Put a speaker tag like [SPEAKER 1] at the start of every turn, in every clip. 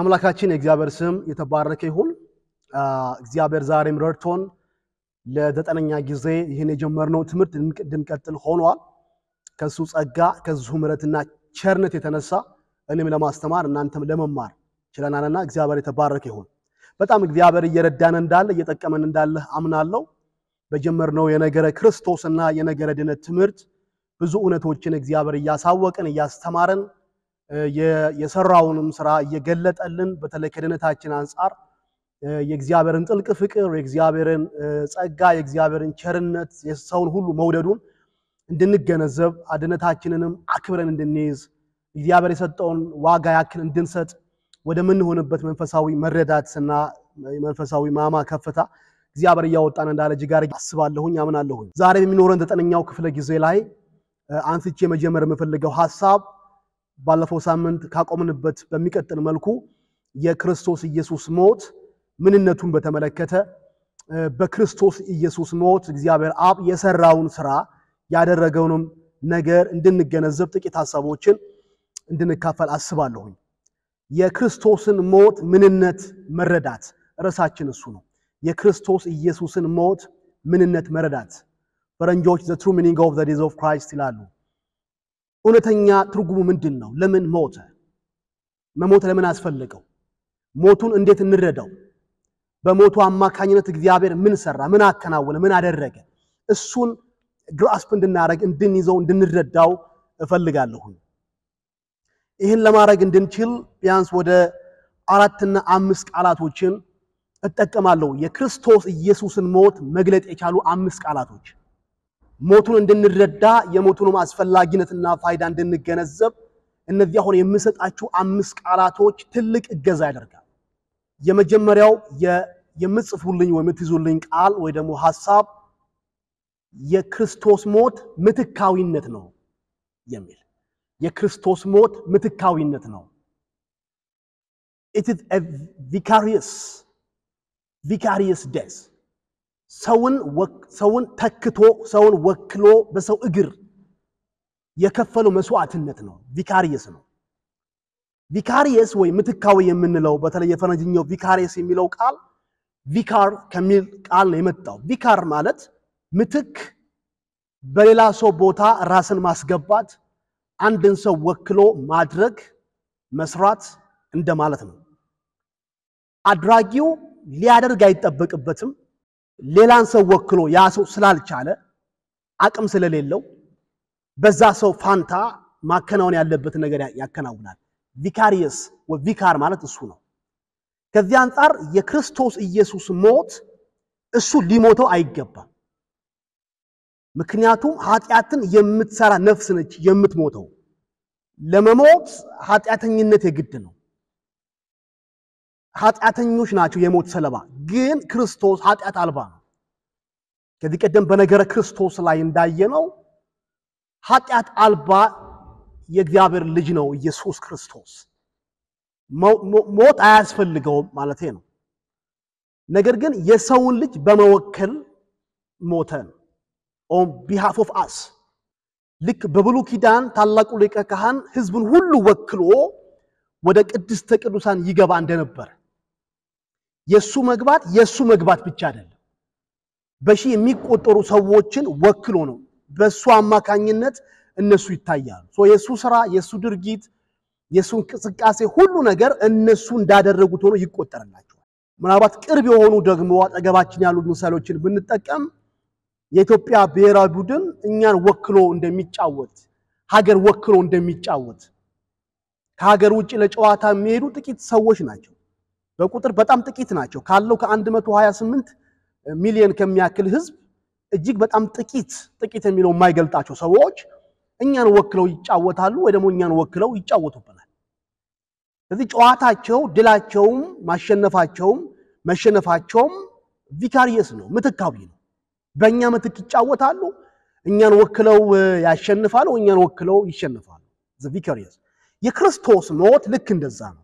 [SPEAKER 1] የአምላካችን የእግዚአብሔር ስም የተባረከ ይሁን። እግዚአብሔር ዛሬም ረድቶን ለዘጠነኛ ጊዜ ይህን የጀመርነው ትምህርት እንድንቀጥል ሆኗል። ከሱ ጸጋ ከሱ ምሕረትና ቸርነት የተነሳ እኔም ለማስተማር እናንተም ለመማር ችለናልና እግዚአብሔር የተባረከ ይሁን። በጣም እግዚአብሔር እየረዳን እንዳለ እየጠቀመን እንዳለ አምናለሁ። በጀመርነው የነገረ ክርስቶስና የነገረ ድነት ትምህርት ብዙ እውነቶችን እግዚአብሔር እያሳወቀን እያስተማረን የሰራውንም ስራ እየገለጠልን በተለይ ከድነታችን አንፃር የእግዚአብሔርን ጥልቅ ፍቅር የእግዚአብሔርን ጸጋ የእግዚአብሔርን ቸርነት የሰውን ሁሉ መውደዱን እንድንገነዘብ አድነታችንንም አክብረን እንድንይዝ እግዚአብሔር የሰጠውን ዋጋ ያክል እንድንሰጥ ወደ ምን ሆነበት መንፈሳዊ መረዳትና መንፈሳዊ ማማ ከፍታ እግዚአብሔር ያወጣን እንዳለ ጅጋር አስባለሁኝ አምናለሁኝ። ዛሬ በሚኖረን ዘጠነኛው ክፍለ ጊዜ ላይ አንስቼ መጀመር የምፈልገው ሐሳብ ባለፈው ሳምንት ካቆምንበት በሚቀጥል መልኩ የክርስቶስ ኢየሱስ ሞት ምንነቱን በተመለከተ በክርስቶስ ኢየሱስ ሞት እግዚአብሔር አብ የሰራውን ስራ ያደረገውንም ነገር እንድንገነዘብ ጥቂት ሐሳቦችን እንድንካፈል አስባለሁኝ። የክርስቶስን ሞት ምንነት መረዳት ርዕሳችን እሱ ነው። የክርስቶስ ኢየሱስን ሞት ምንነት መረዳት ፈረንጆች the true meaning of the death of Christ ይላሉ። እውነተኛ ትርጉሙ ምንድነው? ለምን ሞተ? መሞት ለምን አስፈልገው? ሞቱን እንዴት እንረዳው? በሞቱ አማካኝነት እግዚአብሔር ምን ሰራ? ምን አከናወነ? ምን አደረገ? እሱን ግራስፕ እንድናረግ እንድንይዘው እንድንረዳው እፈልጋለሁ። ይህን ለማድረግ እንድንችል ቢያንስ ወደ 4 እና 5 ቃላቶችን እጠቀማለሁ። የክርስቶስ ኢየሱስን ሞት መግለጥ የቻሉ 5 ቃላቶች ሞቱን እንድንረዳ የሞቱንም አስፈላጊነትና ፋይዳ እንድንገነዘብ እነዚህ አሁን የምሰጣችሁ 5 ቃላቶች ትልቅ እገዛ ያደርጋል። የመጀመሪያው የምጽፉልኝ ወይ የምትይዙልኝ ቃል ወይ ደግሞ ሐሳብ የክርስቶስ ሞት ምትካዊነት ነው የሚል የክርስቶስ ሞት ምትካዊነት ነው። It is a vicarious death. ሰውን ተክቶ ሰውን ወክሎ በሰው እግር የከፈለው መስዋዕትነት ነው። ቪካሪየስ ነው። ቪካሪየስ ወይ ምትካዊ የምንለው በተለይ የፈረንጅኛው ቪካሪየስ የሚለው ቃል ቪካር ከሚል ቃል ነው የመጣው። ቪካር ማለት ምትክ፣ በሌላ ሰው ቦታ ራስን ማስገባት፣ አንድን ሰው ወክሎ ማድረግ መስራት እንደማለት ነው። አድራጊው ሊያደርግ አይጠበቅበትም። ሌላን ሰው ወክሎ ያ ሰው ስላልቻለ አቅም ስለሌለው በዛ ሰው ፋንታ ማከናወን ያለበት ነገር ያከናውናል። ቪካሪየስ ወይ ቪካር ማለት እሱ ነው። ከዚህ አንፃር የክርስቶስ ኢየሱስ ሞት እሱ ሊሞተው አይገባም። ምክንያቱም ኃጢአትን የምትሰራ ነፍስ ነች የምትሞተው። ለመሞት ኃጢአተኝነት የግድ ነው። ኃጢአተኞች ናቸው የሞት ሰለባ። ግን ክርስቶስ ኃጢአት አልባ ነው። ከዚህ ቀደም በነገረ ክርስቶስ ላይ እንዳየነው ኃጢአት አልባ የእግዚአብሔር ልጅ ነው ኢየሱስ ክርስቶስ። ሞት አያስፈልገውም ማለቴ ነው። ነገር ግን የሰውን ልጅ በመወከል ሞተ on behalf of us። ልክ በብሉይ ኪዳን ታላቁ ሊቀ ካህን ሕዝቡን ሁሉ ወክሎ ወደ ቅድስተ ቅዱሳን ይገባ እንደነበር የሱ መግባት ብቻ አይደለም። በሺ የሚቆጠሩ ሰዎችን ወክሎ ነው። በሱ አማካኝነት እነሱ ይታያሉ። የሱ ስራ የሱ ድርጊት የሱ እንቅስቃሴ ሁሉ ነገር እነሱ እንዳደረጉት ሆኖ ይቆጠርላቸዋል። ምናልባት ቅርብ የሆኑ ደግሞ አጠገባችን ያሉ ምሳሌዎችን ብንጠቀም የኢትዮጵያ ብሔራዊ ቡድን እኛን ወክሎ እንደሚጫወት ሀገር ወክሎ እንደሚጫወት ከሀገር ውጪ ለጨዋታ የሚሄዱ ጥቂት ሰዎች ናቸው። በቁጥር በጣም ጥቂት ናቸው። ካለው ከ128 ሚሊዮን ከሚያክል ህዝብ እጅግ በጣም ጥቂት የሚለው የማይገልጣቸው ሰዎች እኛን ወክለው ይጫወታሉ ወይ ደግሞ እኛን ወክለው ይጫወቱብናል። ስለዚህ ጨዋታቸው ድላቸውም ማሸነፋቸውም መሸነፋቸውም ቪካሪየስ ነው፣ ምትካዊ ነው። በእኛ ምትክ ይጫወታሉ፣ እኛን ወክለው ያሸንፋሉ፣ እኛን ወክለው ይሸነፋሉ። ቪካሪየስ የክርስቶስ ሞት ልክ እንደዛ ነው።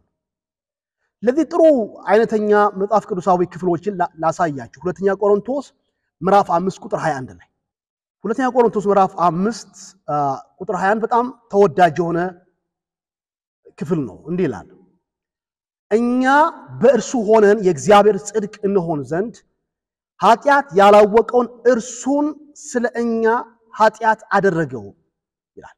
[SPEAKER 1] ለዚህ ጥሩ አይነተኛ መጽሐፍ ቅዱሳዊ ክፍሎችን ላሳያችሁ። ሁለተኛ ቆሮንቶስ ምዕራፍ 5 ቁጥር 21 ላይ ሁለተኛ ቆሮንቶስ ምዕራፍ 5 ቁጥር 21 በጣም ተወዳጅ የሆነ ክፍል ነው። እንዲህ ይላል እኛ በእርሱ ሆነን የእግዚአብሔር ጽድቅ እንሆን ዘንድ ኃጢአት ያላወቀውን እርሱን ስለ እኛ ኃጢአት አደረገው ይላል።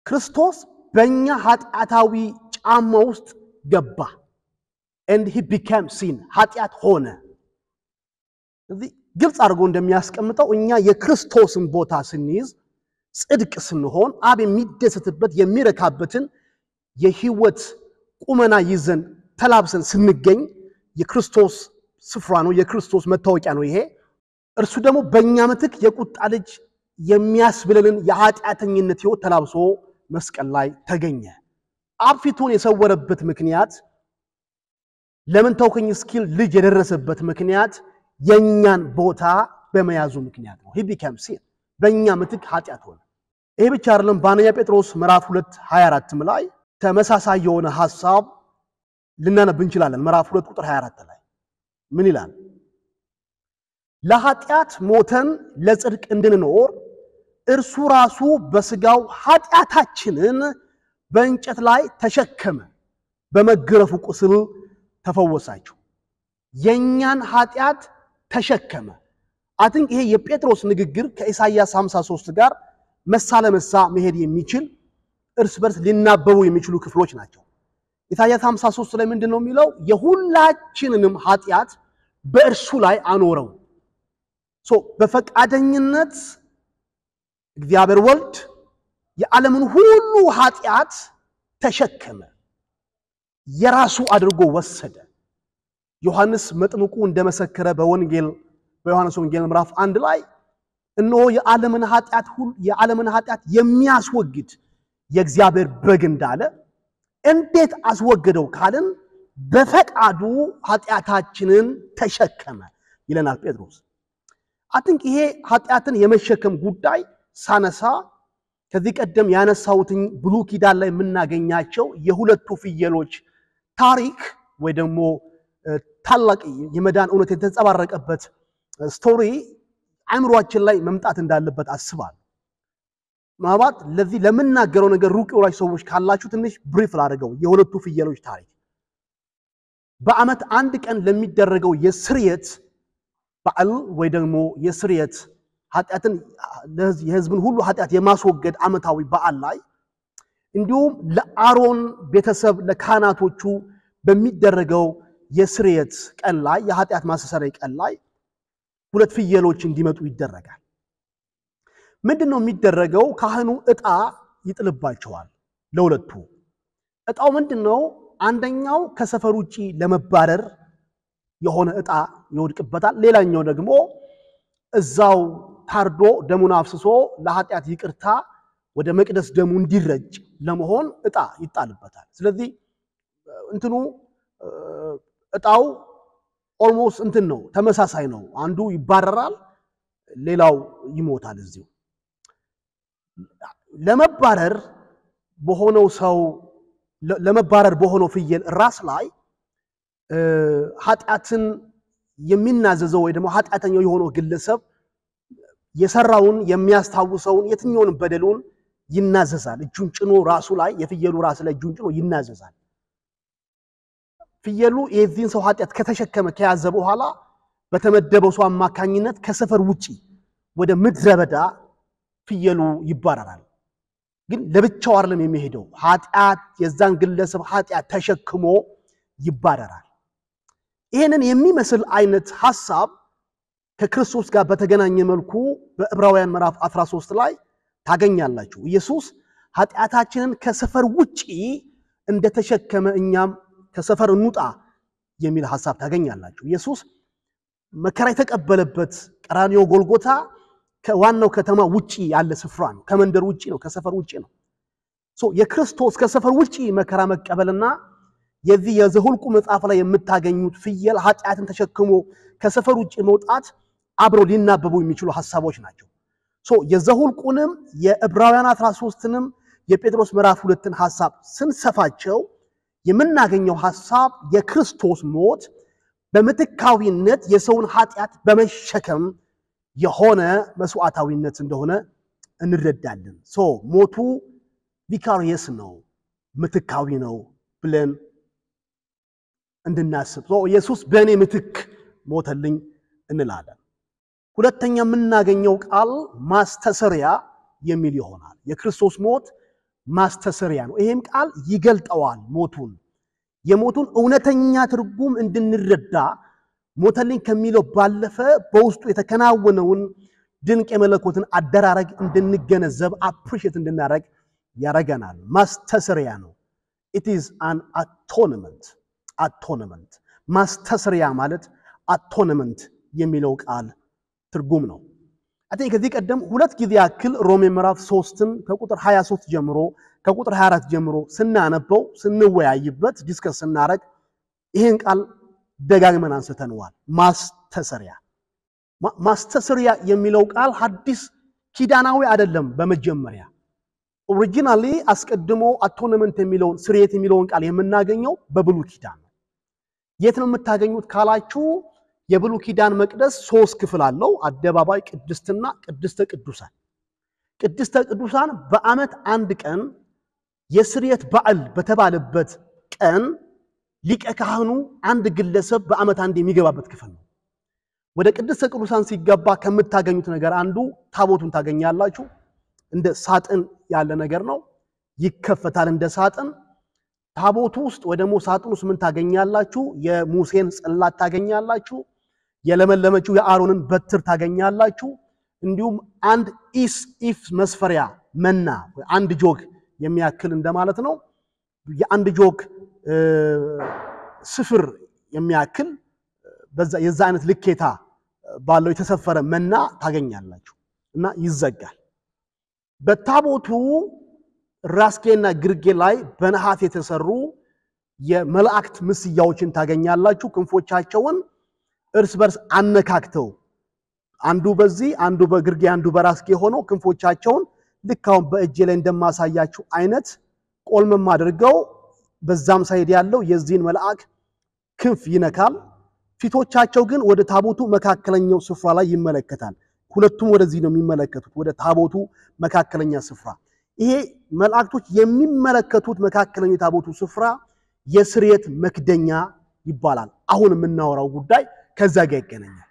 [SPEAKER 1] ክርስቶስ በእኛ ኃጢአታዊ ጫማ ውስጥ ገባ and he became sin ኃጢአት ሆነ። ስለዚህ ግልጽ አድርጎ እንደሚያስቀምጠው እኛ የክርስቶስን ቦታ ስንይዝ ጽድቅ ስንሆን አብ የሚደሰትበት የሚረካበትን የህይወት ቁመና ይዘን ተላብሰን ስንገኝ የክርስቶስ ስፍራ ነው፣ የክርስቶስ መታወቂያ ነው ይሄ። እርሱ ደግሞ በእኛ ምትክ የቁጣ ልጅ የሚያስብለንን የኃጢአተኝነት ህይወት ተላብሶ መስቀል ላይ ተገኘ። አብ ፊቱን የሰወረበት ምክንያት ለምን ተውከኝ እስኪል ልጅ የደረሰበት ምክንያት የኛን ቦታ በመያዙ ምክንያት ነው። he became sin በእኛ ምትክ ኃጢአት ሆነ። ይሄ ብቻ አይደለም። በአንደኛ ጴጥሮስ ምዕራፍ 2:24 ላይ ተመሳሳይ የሆነ ሐሳብ ልናነብ እንችላለን። ምዕራፍ 2 ቁጥር 24 ላይ ምን ይላል? ለኃጢአት ሞተን ለጽድቅ እንድንኖር እርሱ ራሱ በስጋው ኃጢአታችንን በእንጨት ላይ ተሸከመ፣ በመገረፉ ቁስል ተፈወሳችሁ። የኛን ኃጢአት ተሸከመ። አጥንቅ ይሄ የጴጥሮስ ንግግር ከኢሳይያስ 53 ጋር መሳ ለመሳ መሄድ የሚችል እርስ በርስ ሊናበቡ የሚችሉ ክፍሎች ናቸው። ኢሳይያስ 53 ላይ ምንድነው የሚለው? የሁላችንንም ኃጢአት በእርሱ ላይ አኖረው። በፈቃደኝነት እግዚአብሔር ወልድ የዓለምን ሁሉ ኃጢአት ተሸከመ፣ የራሱ አድርጎ ወሰደ። ዮሐንስ መጥምቁ እንደመሰከረ በዮሐንስ ወንጌል ምዕራፍ 1 ላይ እነሆ የዓለምን ኃጢአት የሚያስወግድ የእግዚአብሔር በግ እንዳለ፣ እንዴት አስወገደው ካልን በፈቃዱ ኃጢአታችንን ተሸከመ ይለናል ጴጥሮስ። አጥንቅ ይሄ ኃጢአትን የመሸከም ጉዳይ ሳነሳ ከዚህ ቀደም ያነሳውትኝ ብሉይ ኪዳን ላይ የምናገኛቸው የሁለቱ ፍየሎች ታሪክ ወይ ደግሞ ታላቅ የመዳን እውነት የተንጸባረቀበት ስቶሪ አእምሮአችን ላይ መምጣት እንዳለበት አስባለሁ። ማለት ለዚህ ለምናገረው ነገር ሩቅ የሆናችሁ ሰዎች ካላችሁ ትንሽ ብሪፍ ላድርገው። የሁለቱ ፍየሎች ታሪክ በአመት አንድ ቀን ለሚደረገው የስርየት በዓል ወይ ደግሞ የስርየት ኃጢአትን የህዝብን ሁሉ ኃጢአት የማስወገድ አመታዊ በዓል ላይ እንዲሁም ለአሮን ቤተሰብ ለካህናቶቹ በሚደረገው የስርየት ቀን ላይ የኃጢአት ማስተሰረይ ቀን ላይ ሁለት ፍየሎች እንዲመጡ ይደረጋል። ምንድነው የሚደረገው? ካህኑ ዕጣ ይጥልባቸዋል ለሁለቱ። ዕጣው ምንድነው? አንደኛው ከሰፈር ውጪ ለመባረር የሆነ ዕጣ ይወድቅበታል። ሌላኛው ደግሞ እዛው ታርዶ ደሙን አፍስሶ ለኃጢአት ይቅርታ ወደ መቅደስ ደሙ እንዲረጭ ለመሆን ዕጣ ይጣልበታል። ስለዚህ ዕጣው ኦልሞስት ነው፣ ተመሳሳይ ነው። አንዱ ይባረራል፣ ሌላው ይሞታል። እዚሁ ለመባረር በሆነው ፍየል ራስ ላይ ኃጢአትን የሚናዘዘው ወይ ደግሞ ኃጢአተኛው የሆነው ግለሰብ የሰራውን የሚያስታውሰውን የትኛውን በደሉን ይናዘዛል። እጁን ጭኖ ራሱ ላይ የፍየሉ ራስ ላይ እጁን ጭኖ ይናዘዛል። ፍየሉ የዚህን ሰው ኃጢአት ከተሸከመ ከያዘ በኋላ በተመደበው ሰው አማካኝነት ከሰፈር ውጪ ወደ ምድረ በዳ ፍየሉ ይባረራል። ግን ለብቻው አይደለም የሚሄደው፣ የዛን ግለሰብ ኃጢአት ተሸክሞ ይባረራል። ይሄንን የሚመስል አይነት ሐሳብ ከክርስቶስ ጋር በተገናኘ መልኩ በዕብራውያን ምዕራፍ 13 ላይ ታገኛላችሁ። ኢየሱስ ኃጢአታችንን ከሰፈር ውጪ እንደተሸከመ እኛም ከሰፈር እንውጣ የሚል ሐሳብ ታገኛላችሁ። ኢየሱስ መከራ የተቀበለበት ቀራንዮ ጎልጎታ ከዋናው ከተማ ውጪ ያለ ስፍራ ነው። ከመንደር ውጪ ነው፣ ከሰፈር ውጪ ነው። የክርስቶስ ከሰፈር ውጪ መከራ መቀበልና የዚህ የዘሁልቁ መጽሐፍ ላይ የምታገኙት ፍየል ኃጢአትን ተሸክሞ ከሰፈር ውጪ መውጣት አብረው ሊናበቡ የሚችሉ ሐሳቦች ናቸው። የዘሁልቁንም የዕብራውያን 13ንም የጴጥሮስ ምዕራፍ 2ን ሐሳብ ስንሰፋቸው የምናገኘው ሐሳብ የክርስቶስ ሞት በምትካዊነት የሰውን ኃጢአት በመሸከም የሆነ መስዋዕታዊነት እንደሆነ እንረዳለን። ሞቱ ቪካሪየስ ነው፣ ምትካዊ ነው ብለን እንድናስብ ኢየሱስ በእኔ ምትክ ሞተልኝ እንላለን። ሁለተኛ የምናገኘው ቃል ማስተሰሪያ የሚል ይሆናል። የክርስቶስ ሞት ማስተሰሪያ ነው። ይሄም ቃል ይገልጠዋል ሞቱን። የሞቱን እውነተኛ ትርጉም እንድንረዳ ሞተልኝ ከሚለው ባለፈ በውስጡ የተከናወነውን ድንቅ የመለኮትን አደራረግ እንድንገነዘብ አፕሪሺየት እንድናረግ ያረጋናል። ማስተሰሪያ ነው። it is an atonement ማስተሰሪያ ማለት atonement የሚለው ቃል ትርጉም ነው። አይ ከዚህ ቀደም ሁለት ጊዜ ያክል ሮሜ ምዕራፍ 3ን ከቁጥር 23 ጀምሮ ከቁጥር 24 ጀምሮ ስናነበው ስንወያይበት ዲስከስ ስናረግ ይሄን ቃል ደጋግመን አንስተነዋል። ማስተሰሪያ የሚለው ቃል ሐዲስ ኪዳናዊ አይደለም። በመጀመሪያ ኦሪጂናሊ አስቀድሞ አቶነመንት የሚለውን ስርየት የሚለውን ቃል የምናገኘው በብሉይ ኪዳን ነው። የት ነው የምታገኙት ካላችሁ የብሉይ ኪዳን መቅደስ 3 ክፍል አለው። አደባባይ፣ ቅድስትና ቅድስተ ቅዱሳን። ቅድስተ ቅዱሳን በአመት አንድ ቀን የስርየት በዓል በተባለበት ቀን ሊቀ ካህኑ አንድ ግለሰብ በአመት አንድ የሚገባበት ክፍል ነው። ወደ ቅድስተ ቅዱሳን ሲገባ ከምታገኙት ነገር አንዱ ታቦቱን ታገኛላችሁ። እንደ ሳጥን ያለ ነገር ነው። ይከፈታል እንደ ሳጥን። ታቦቱ ውስጥ ወይ ደግሞ ሳጥኑ ውስጥ ምን ታገኛላችሁ? የሙሴን ጽላት ታገኛላችሁ። የለመለመችው የአሮንን በትር ታገኛላችሁ። እንዲሁም አንድ ኢፍ መስፈሪያ መና ወይ አንድ ጆግ የሚያክል እንደማለት ነው። የአንድ ጆግ ስፍር የሚያክል በዛ የዛ አይነት ልኬታ ባለው የተሰፈረ መና ታገኛላችሁ እና ይዘጋል። በታቦቱ ራስጌና ግርጌ ላይ በነሐስ የተሰሩ የመላእክት ምስያዎችን ታገኛላችሁ። ክንፎቻቸውን እርስ በርስ አነካክተው አንዱ በዚህ አንዱ በግርጌ አንዱ በራስጌ ሆኖ ክንፎቻቸውን ልካው በእጄ ላይ እንደማሳያችሁ አይነት ቆልመም አድርገው በዛም ሳይድ ያለው የዚህን መልአክ ክንፍ ይነካል። ፊቶቻቸው ግን ወደ ታቦቱ መካከለኛው ስፍራ ላይ ይመለከታል። ሁለቱም ወደዚህ ነው የሚመለከቱት፣ ወደ ታቦቱ መካከለኛ ስፍራ። ይሄ መላእክቶች የሚመለከቱት መካከለኛው ታቦቱ ስፍራ የስርየት መክደኛ ይባላል። አሁን የምናወራው ጉዳይ ከዛ ጋር ይገናኛል።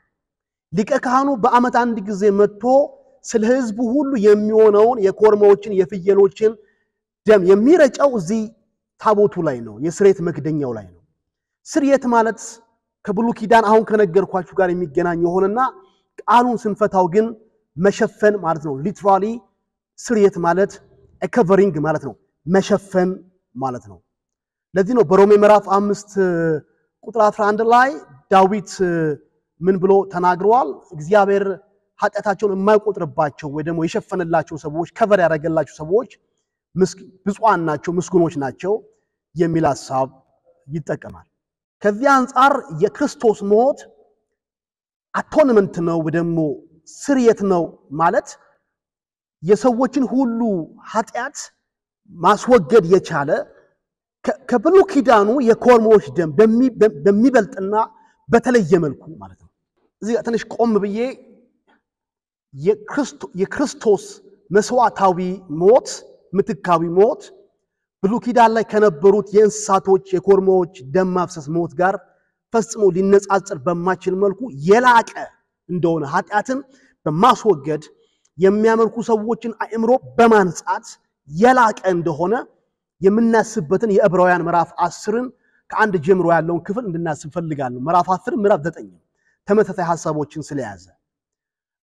[SPEAKER 1] ሊቀ ካህኑ በአመት አንድ ጊዜ መጥቶ ስለ ህዝቡ ሁሉ የሚሆነውን የኮርማዎችን የፍየሎችን ደም የሚረጨው እዚህ ታቦቱ ላይ ነው፣ የስርየት መክደኛው ላይ ነው። ስርየት ማለት ከብሉይ ኪዳን አሁን ከነገርኳችሁ ጋር የሚገናኝ ሆነና ቃሉን ስንፈታው ግን መሸፈን ማለት ነው። ሊትራሊ ስርየት ማለት ኮቨሪንግ ማለት ነው፣ መሸፈን ማለት ነው። ለዚህ ነው በሮሜ ምዕራፍ 5 ቁጥር 11 ላይ ዳዊት ምን ብሎ ተናግሯል? እግዚአብሔር ኃጢአታቸውን የማይቆጥርባቸው ወይ ደግሞ የሸፈነላቸው ሰዎች ከቨር ያደረገላቸው ሰዎች ብፁዓን ናቸው፣ ምስጉኖች ናቸው የሚል ሐሳብ ይጠቀማል። ከዚህ አንፃር የክርስቶስ ሞት አቶንመንት ነው ወይ ደግሞ ስርየት ነው ማለት የሰዎችን ሁሉ ኃጢአት ማስወገድ የቻለ ከብሉይ ኪዳኑ የኮርማዎች ደም በሚበልጥና በተለየ መልኩ ማለት ነው። እዚህ ትንሽ ቆም ብዬ የክርስቶስ መስዋዕታዊ ሞት ምትካዊ ሞት ብሉይ ኪዳን ላይ ከነበሩት የእንስሳቶች የኮርማዎች ደም ማፍሰስ ሞት ጋር ፈጽሞ ሊነጻጸር በማይችል መልኩ የላቀ እንደሆነ ኃጢአትን በማስወገድ የሚያመልኩ ሰዎችን አእምሮ በማንጻት የላቀ እንደሆነ የምናስብበትን የዕብራውያን ምዕራፍ 10ን ከአንድ ጀምሮ ያለውን ክፍል እንድናስብ ፈልጋለሁ። ምዕራፍ 10 ምዕራፍ 9 ተመሳሳይ ሐሳቦችን ስለያዘ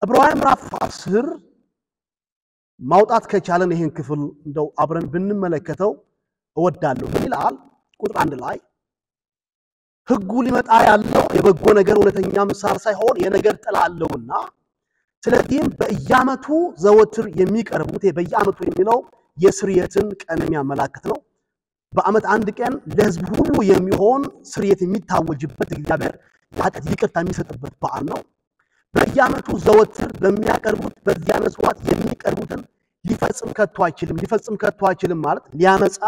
[SPEAKER 1] ዕብራውያን ምዕራፍ 10 ማውጣት ከቻለን ይሄን ክፍል እንደው አብረን ብንመለከተው እወዳለሁ ይላል። ቁጥር 1 ላይ ሕጉ ሊመጣ ያለው የበጎ ነገር እውነተኛ ምሳር ሳይሆን የነገር ጥላ አለውና ስለዚህም በየዓመቱ ዘወትር የሚቀርቡት በየዓመቱ የሚለው የስርየትን ቀን የሚያመላክት ነው። በአመት አንድ ቀን ለሕዝብ ሁሉ የሚሆን ስርየት የሚታወጅበት እግዚአብሔር ኃጢአት ይቅርታ የሚሰጥበት በዓል ነው። በየዓመቱ ዘወትር በሚያቀርቡት በዚያ መስዋዕት የሚቀርቡትን ሊፈጽም ከቶ አይችልም ማለት ሊያመጻ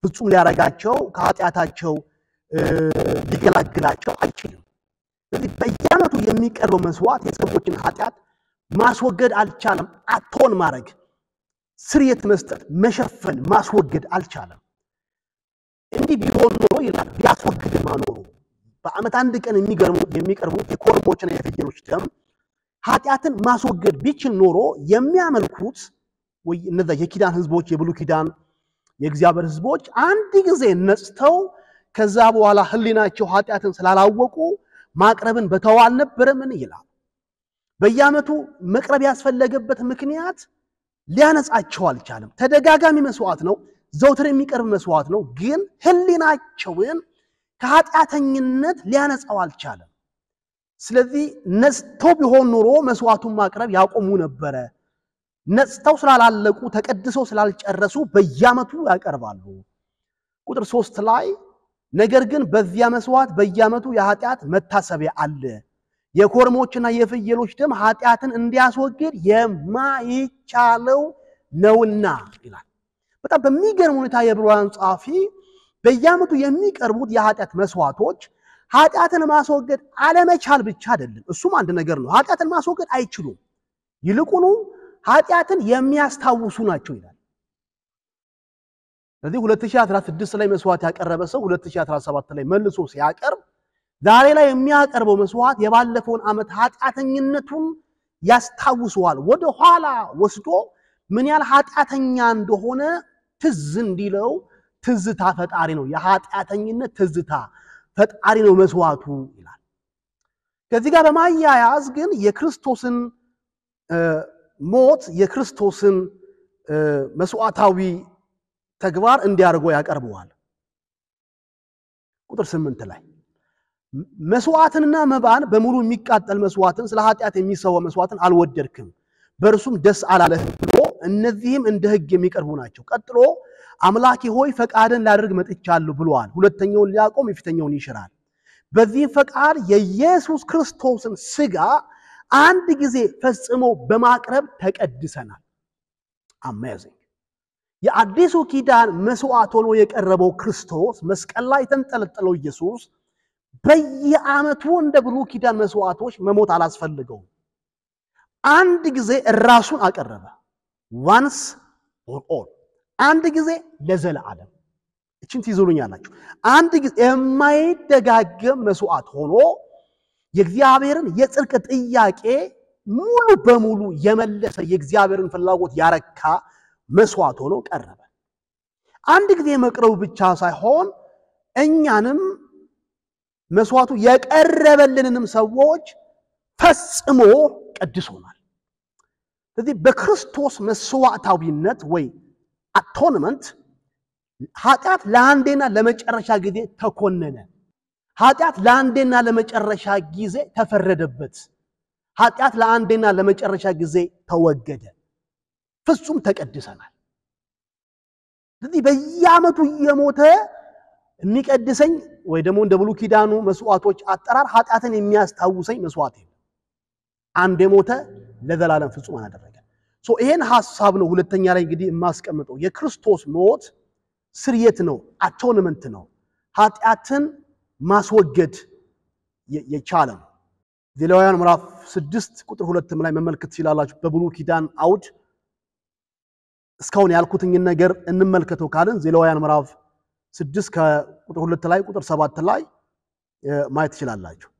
[SPEAKER 1] ፍጹም ሊያረጋቸው ከኃጢአታቸው ሊገላግላቸው አይችልም። ስለዚህ በየዓመቱ የሚቀርበው መስዋዕት የሰዎችን ኃጢአት ማስወገድ አልቻለም። አቶን ማድረግ፣ ስርየት መስጠት፣ መሸፈን፣ ማስወገድ አልቻለም። እንዲህ ቢሆን ኖሮ ይላል ቢያስወግድ ማኖሩ በአመት አንድ ቀን የሚቀርቡ የኮርቦችና የፍየሎች ደም ኃጢአትን ማስወገድ ቢችል ኖሮ የሚያመልኩት ወይ እነዛ የኪዳን ህዝቦች የብሉይ ኪዳን የእግዚአብሔር ህዝቦች አንድ ጊዜ ነጽተው ከዛ በኋላ ህሊናቸው ኃጢአትን ስላላወቁ ማቅረብን በተዋል ነበርምን ይላል። በየአመቱ መቅረብ ያስፈለገበት ምክንያት ሊያነጻቸው አልቻለም። ተደጋጋሚ መስዋዕት ነው፣ ዘውትር የሚቀርብ መስዋዕት ነው፣ ግን ህሊናቸውን ከኃጢአተኝነት ሊያነጻው አልቻለም። ስለዚህ ነጽተው ቢሆን ኖሮ መስዋዕቱን ማቅረብ ያቆሙ ነበረ። ነጽተው ስላላለቁ ተቀድሰው ስላልጨረሱ በየአመቱ ያቀርባሉ። ቁጥር 3 ላይ ነገር ግን በዚያ መስዋዕት በየአመቱ የኃጢአት መታሰቢያ አለ፣ የኮርሞችና የፍየሎች ደም ኃጢአትን እንዲያስወግድ የማይቻለው ነውና ይላል። በጣም በሚገርም ሁኔታ የዕብራውያን ጸሐፊ በየአመቱ የሚቀርቡት የኃጢአት መስዋዕቶች ኃጢአትን ማስወገድ አለመቻል ብቻ አይደለም፣ እሱም አንድ ነገር ነው። ኃጢአትን ማስወገድ አይችሉም፣ ይልቁኑ ኃጢአትን የሚያስታውሱ ናቸው ይላል። ስለዚህ 2016 ላይ መስዋዕት ያቀረበ ሰው 2017 ላይ መልሶ ሲያቀርብ ዛሬ ላይ የሚያቀርበው መስዋዕት የባለፈውን አመት ኃጢአተኝነቱን ያስታውሰዋል። ወደ ኋላ ወስዶ ምን ያህል ኃጢአተኛ እንደሆነ ትዝ እንዲለው ትዝታ ፈጣሪ ነው። የኃጢአተኝነት ትዝታ ፈጣሪ ነው መስዋዕቱ ይላል። ከዚህ ጋር በማያያዝ ግን የክርስቶስን ሞት የክርስቶስን መስዋዕታዊ ተግባር እንዲያርገው ያቀርበዋል። ቁጥር 8 ላይ መስዋዕትንና መባን በሙሉ የሚቃጠል መስዋዕትን ስለ ኃጢአት የሚሰዋ መስዋዕትን አልወደድክም፣ በእርሱም ደስ አላለህም ብሎ እነዚህም እንደ ሕግ የሚቀርቡ ናቸው። ቀጥሎ አምላኬ ሆይ ፈቃድን ላድርግ መጥቻለሁ ብሏል። ሁለተኛውን ሊያቆም የፊተኛውን ይሽራል። በዚህ ፈቃድ የኢየሱስ ክርስቶስን ሥጋ አንድ ጊዜ ፈጽሞ በማቅረብ ተቀድሰናል። አሜዚንግ! የአዲሱ ኪዳን መስዋዕት ሆኖ የቀረበው ክርስቶስ መስቀል ላይ የተንጠለጠለው ኢየሱስ በየዓመቱ እንደ ብሉይ ኪዳን መስዋዕቶች መሞት አላስፈልገውም። አንድ ጊዜ ራሱን አቀረበ። once for all፣ አንድ ጊዜ ለዘላለም። እቺን ትይዙልኛላችሁ። አንድ ጊዜ የማይደጋገም መስዋዕት ሆኖ የእግዚአብሔርን የጽድቅ ጥያቄ ሙሉ በሙሉ የመለሰ የእግዚአብሔርን ፍላጎት ያረካ መስዋዕት ሆኖ ቀረበ። አንድ ጊዜ መቅረቡ ብቻ ሳይሆን እኛንም መስዋዕቱ የቀረበልንንም ሰዎች ፈጽሞ ቀድሶናል። ስለዚህ በክርስቶስ መስዋዕታዊነት ወይ አቶንመንት ኃጢአት ለአንዴና ለመጨረሻ ጊዜ ተኮነነ። ኃጢአት ለአንዴና ለመጨረሻ ጊዜ ተፈረደበት። ኃጢአት ለአንዴና ለመጨረሻ ጊዜ ተወገደ። ፍጹም ተቀድሰናል። ስለዚህ በየዓመቱ እየሞተ የሚቀድሰኝ ወይ ደግሞ እንደ ብሉይ ኪዳኑ መስዋዕቶች አጠራር ኃጢአትን የሚያስታውሰኝ መስዋዕት ነው። አንድ የሞተ ለዘላለም ፍጹም አደረገ። ይሄን ሐሳብ ነው ሁለተኛ ላይ እንግዲህ የማስቀምጠው። የክርስቶስ ሞት ስርየት ነው፣ አቶንመንት ነው፣ ኃጢአትን ማስወገድ የቻለ ነው። ዘሌዋውያን ምዕራፍ 6 ቁጥር 2 ላይ መመልከት ይችላልላችሁ። በብሉይ ኪዳን አውድ እስካሁን ያልኩትኝን ነገር እንመልከተው ካልን ዘሌዋውያን ምዕራፍ 6 ከቁጥር 2 ላይ ቁጥር 7 ላይ ማየት ይችላልላችሁ።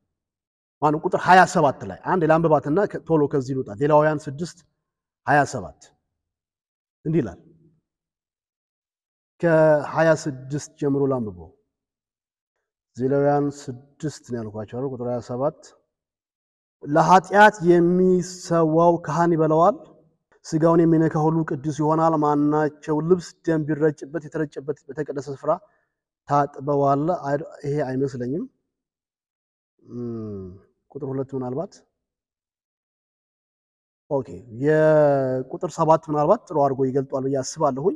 [SPEAKER 1] ማነው ቁጥር 27 ላይ አንድ ላንብባትና ቶሎ ከዚህ ልውጣ። ዘሌዋውያን 6:27 እንዲህ ይላል። ከ26 ጀምሮ ላንብበው። ዘሌዋውያን 6 ነው ያልኳችሁ አይደል? ቁጥር 27 ለኃጢአት የሚሰዋው ካህን ይበላዋል፣ ስጋውን የሚነካ ሁሉ ቅዱስ ይሆናል። ማናቸው ልብስ ደም ቢረጭበት የተረጨበት በተቀደሰ ስፍራ ታጥበዋል። ይሄ አይመስለኝም። ቁጥር 2 ምናልባት ኦኬ፣ የቁጥር 7 ምናልባት ጥሩ አድርጎ ይገልጧል ብዬ አስባለሁኝ።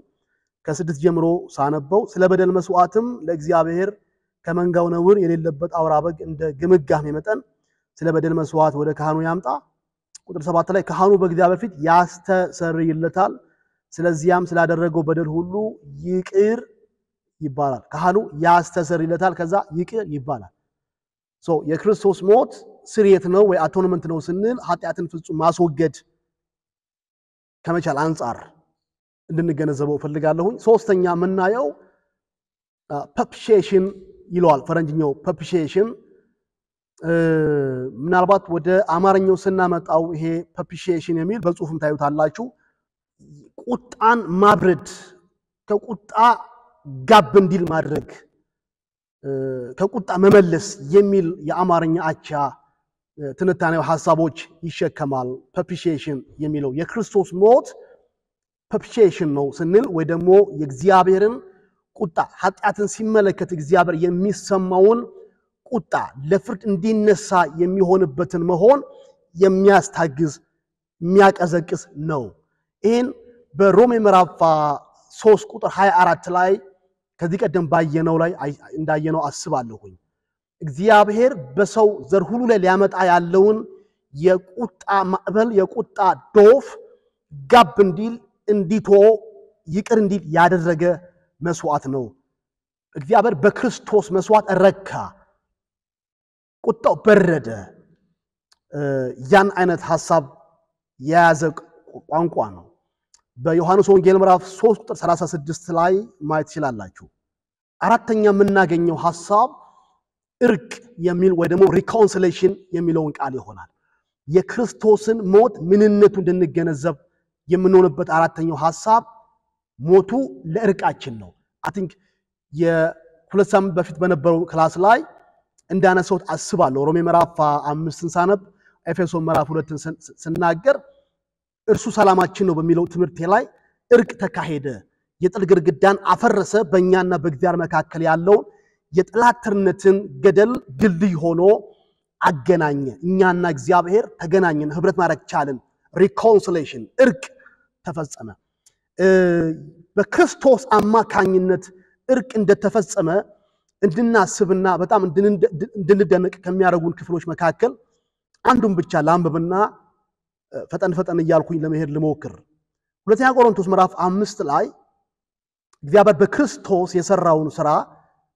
[SPEAKER 1] ከ6 ጀምሮ ሳነበው ስለ በደል መስዋዕትም ለእግዚአብሔር ከመንጋው ነውር የሌለበት አውራ በግ እንደ ግምጋሜ መጠን ስለ በደል መስዋዕት ወደ ካህኑ ያምጣ። ቁጥር 7 ላይ ካህኑ በእግዚአብሔር ፊት ያስተሰርይለታል፣ ስለዚያም ስላደረገው በደል ሁሉ ይቅር ይባላል። ካህኑ ያስተሰርይለታል፣ ከዛ ይቅር ይባላል። የክርስቶስ ሞት ስርየት ነው ወይ አቶንመንት ነው ስንል ኃጢአትን ፍጹም ማስወገድ ከመቻል አንጻር እንድንገነዘበው ፈልጋለሁኝ። ሶስተኛ የምናየው ፐፕሼሽን ይለዋል ፈረንጅኛው ፐፕሼሽን ምናልባት ወደ አማርኛው ስናመጣው ይሄ ፐፕሼሽን የሚል በጽሁፍም ታዩታላችሁ ቁጣን ማብረድ ከቁጣ ጋብ እንዲል ማድረግ ከቁጣ መመለስ የሚል የአማርኛ አቻ ትንታኔው ሐሳቦች ይሸከማል ፐፕሼሽን የሚለው የክርስቶስ ሞት ፐፕሼሽን ነው ስንል ወይ ደግሞ የእግዚአብሔርን ቁጣ ኃጢአትን ሲመለከት እግዚአብሔር የሚሰማውን ቁጣ ለፍርድ እንዲነሳ የሚሆንበትን መሆን የሚያስታግዝ የሚያቀዘቅዝ ነው ይሄን በሮሜ ምዕራፍ 3 ቁጥር 24 ላይ ከዚህ ቀደም ባየነው ላይ እንዳየነው አስባለሁኝ እግዚአብሔር በሰው ዘር ሁሉ ላይ ሊያመጣ ያለውን የቁጣ ማዕበል የቁጣ ዶፍ ጋብ እንዲል እንዲቶ ይቅር እንዲል ያደረገ መስዋዕት ነው እግዚአብሔር በክርስቶስ መስዋዕት ረካ ቁጣው በረደ ያን አይነት ሐሳብ የያዘ ቋንቋ ነው በዮሐንስ ወንጌል ምዕራፍ 3 ቁጥር 36 ላይ ማየት ይችላልላችሁ አራተኛ የምናገኘው ሐሳብ እርቅ የሚል ወይ ደግሞ ሪኮንሲሌሽን የሚለውን ቃል ይሆናል የክርስቶስን ሞት ምንነቱ እንድንገነዘብ የምንሆንበት አራተኛው ሐሳብ ሞቱ ለእርቃችን ነው አይ ቲንክ የሁለት ሳምንት በፊት በነበረው ክላስ ላይ እንዳነሳሁት አስባለሁ ሮሜ ምዕራፍ 5 ሳነብ ኤፌሶን ምዕራፍ 2 ስናገር እርሱ ሰላማችን ነው በሚለው ትምህርቴ ላይ እርቅ ተካሄደ የጥል ግድግዳን አፈረሰ በእኛና በእግዚአብሔር መካከል ያለው የጥላትነትን ገደል ድልድይ ሆኖ አገናኘ እኛና እግዚአብሔር ተገናኘን ህብረት ማድረግ ቻለን ሪኮንሲሌሽን እርቅ ተፈጸመ በክርስቶስ አማካኝነት እርቅ እንደተፈጸመ እንድናስብና በጣም እንድንደነቅ ከሚያደርጉን ክፍሎች መካከል አንዱን ብቻ ላንብብና ፈጠን እያልኩኝ ለመሄድ ልሞክር ሁለተኛ ቆሮንቶስ ምዕራፍ 5 ላይ እግዚአብሔር በክርስቶስ የሰራውን ሥራ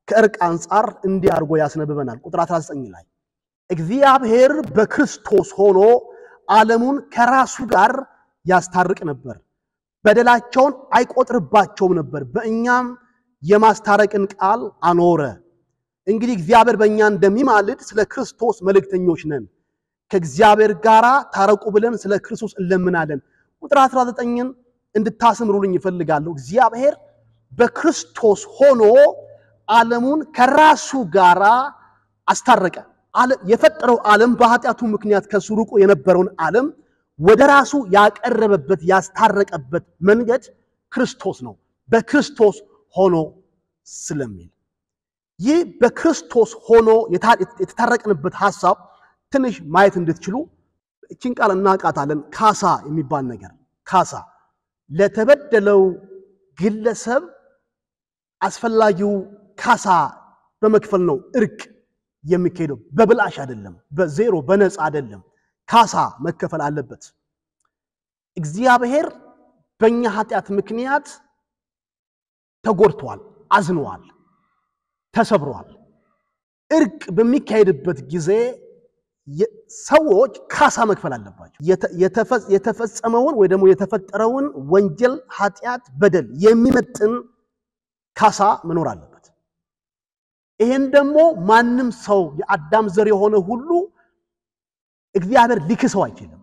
[SPEAKER 1] ከእርቅ አንፃር እንዲያርጎ ያስነብበናል ቁጥር 19 ላይ እግዚአብሔር በክርስቶስ ሆኖ ዓለሙን ከራሱ ጋር ያስታርቅ ነበር በደላቸውን አይቆጥርባቸውም ነበር በእኛም የማስታረቅን ቃል አኖረ እንግዲህ እግዚአብሔር በእኛ እንደሚማልድ ስለ ክርስቶስ መልእክተኞች ነን ከእግዚአብሔር ጋር ታረቁ ብለን ስለ ክርስቶስ እንለምናለን ቁጥር 19ን እንድታስምሩልኝ ይፈልጋለሁ እግዚአብሔር በክርስቶስ ሆኖ ዓለሙን ከራሱ ጋር አስታረቀ የፈጠረው ዓለም በኃጢአቱ ምክንያት ከሱ ርቆ የነበረውን ዓለም ወደ ራሱ ያቀረበበት ያስታረቀበት መንገድ ክርስቶስ ነው በክርስቶስ ሆኖ ስለሚል ይህ በክርስቶስ ሆኖ የተታረቀንበት ሐሳብ ትንሽ ማየት እንድትችሉ እቺን ቃል እናቃታለን ካሳ የሚባል ነገር ካሳ ለተበደለው ግለሰብ አስፈላጊው ካሳ በመክፈል ነው እርቅ የሚካሄደው በብላሽ አይደለም በዜሮ በነፃ አይደለም ካሳ መከፈል አለበት እግዚአብሔር በእኛ ኃጢአት ምክንያት ተጎድቷል አዝኗል ተሰብሯል እርቅ በሚካሄድበት ጊዜ ሰዎች ካሳ መክፈል አለባቸው የተፈጸመውን ወይ ደግሞ የተፈጠረውን ወንጀል ኃጢአት በደል የሚመጥን ካሳ መኖር አለበት ይሄን ደግሞ ማንም ሰው የአዳም ዘር የሆነ ሁሉ እግዚአብሔር ሊክሰው አይችልም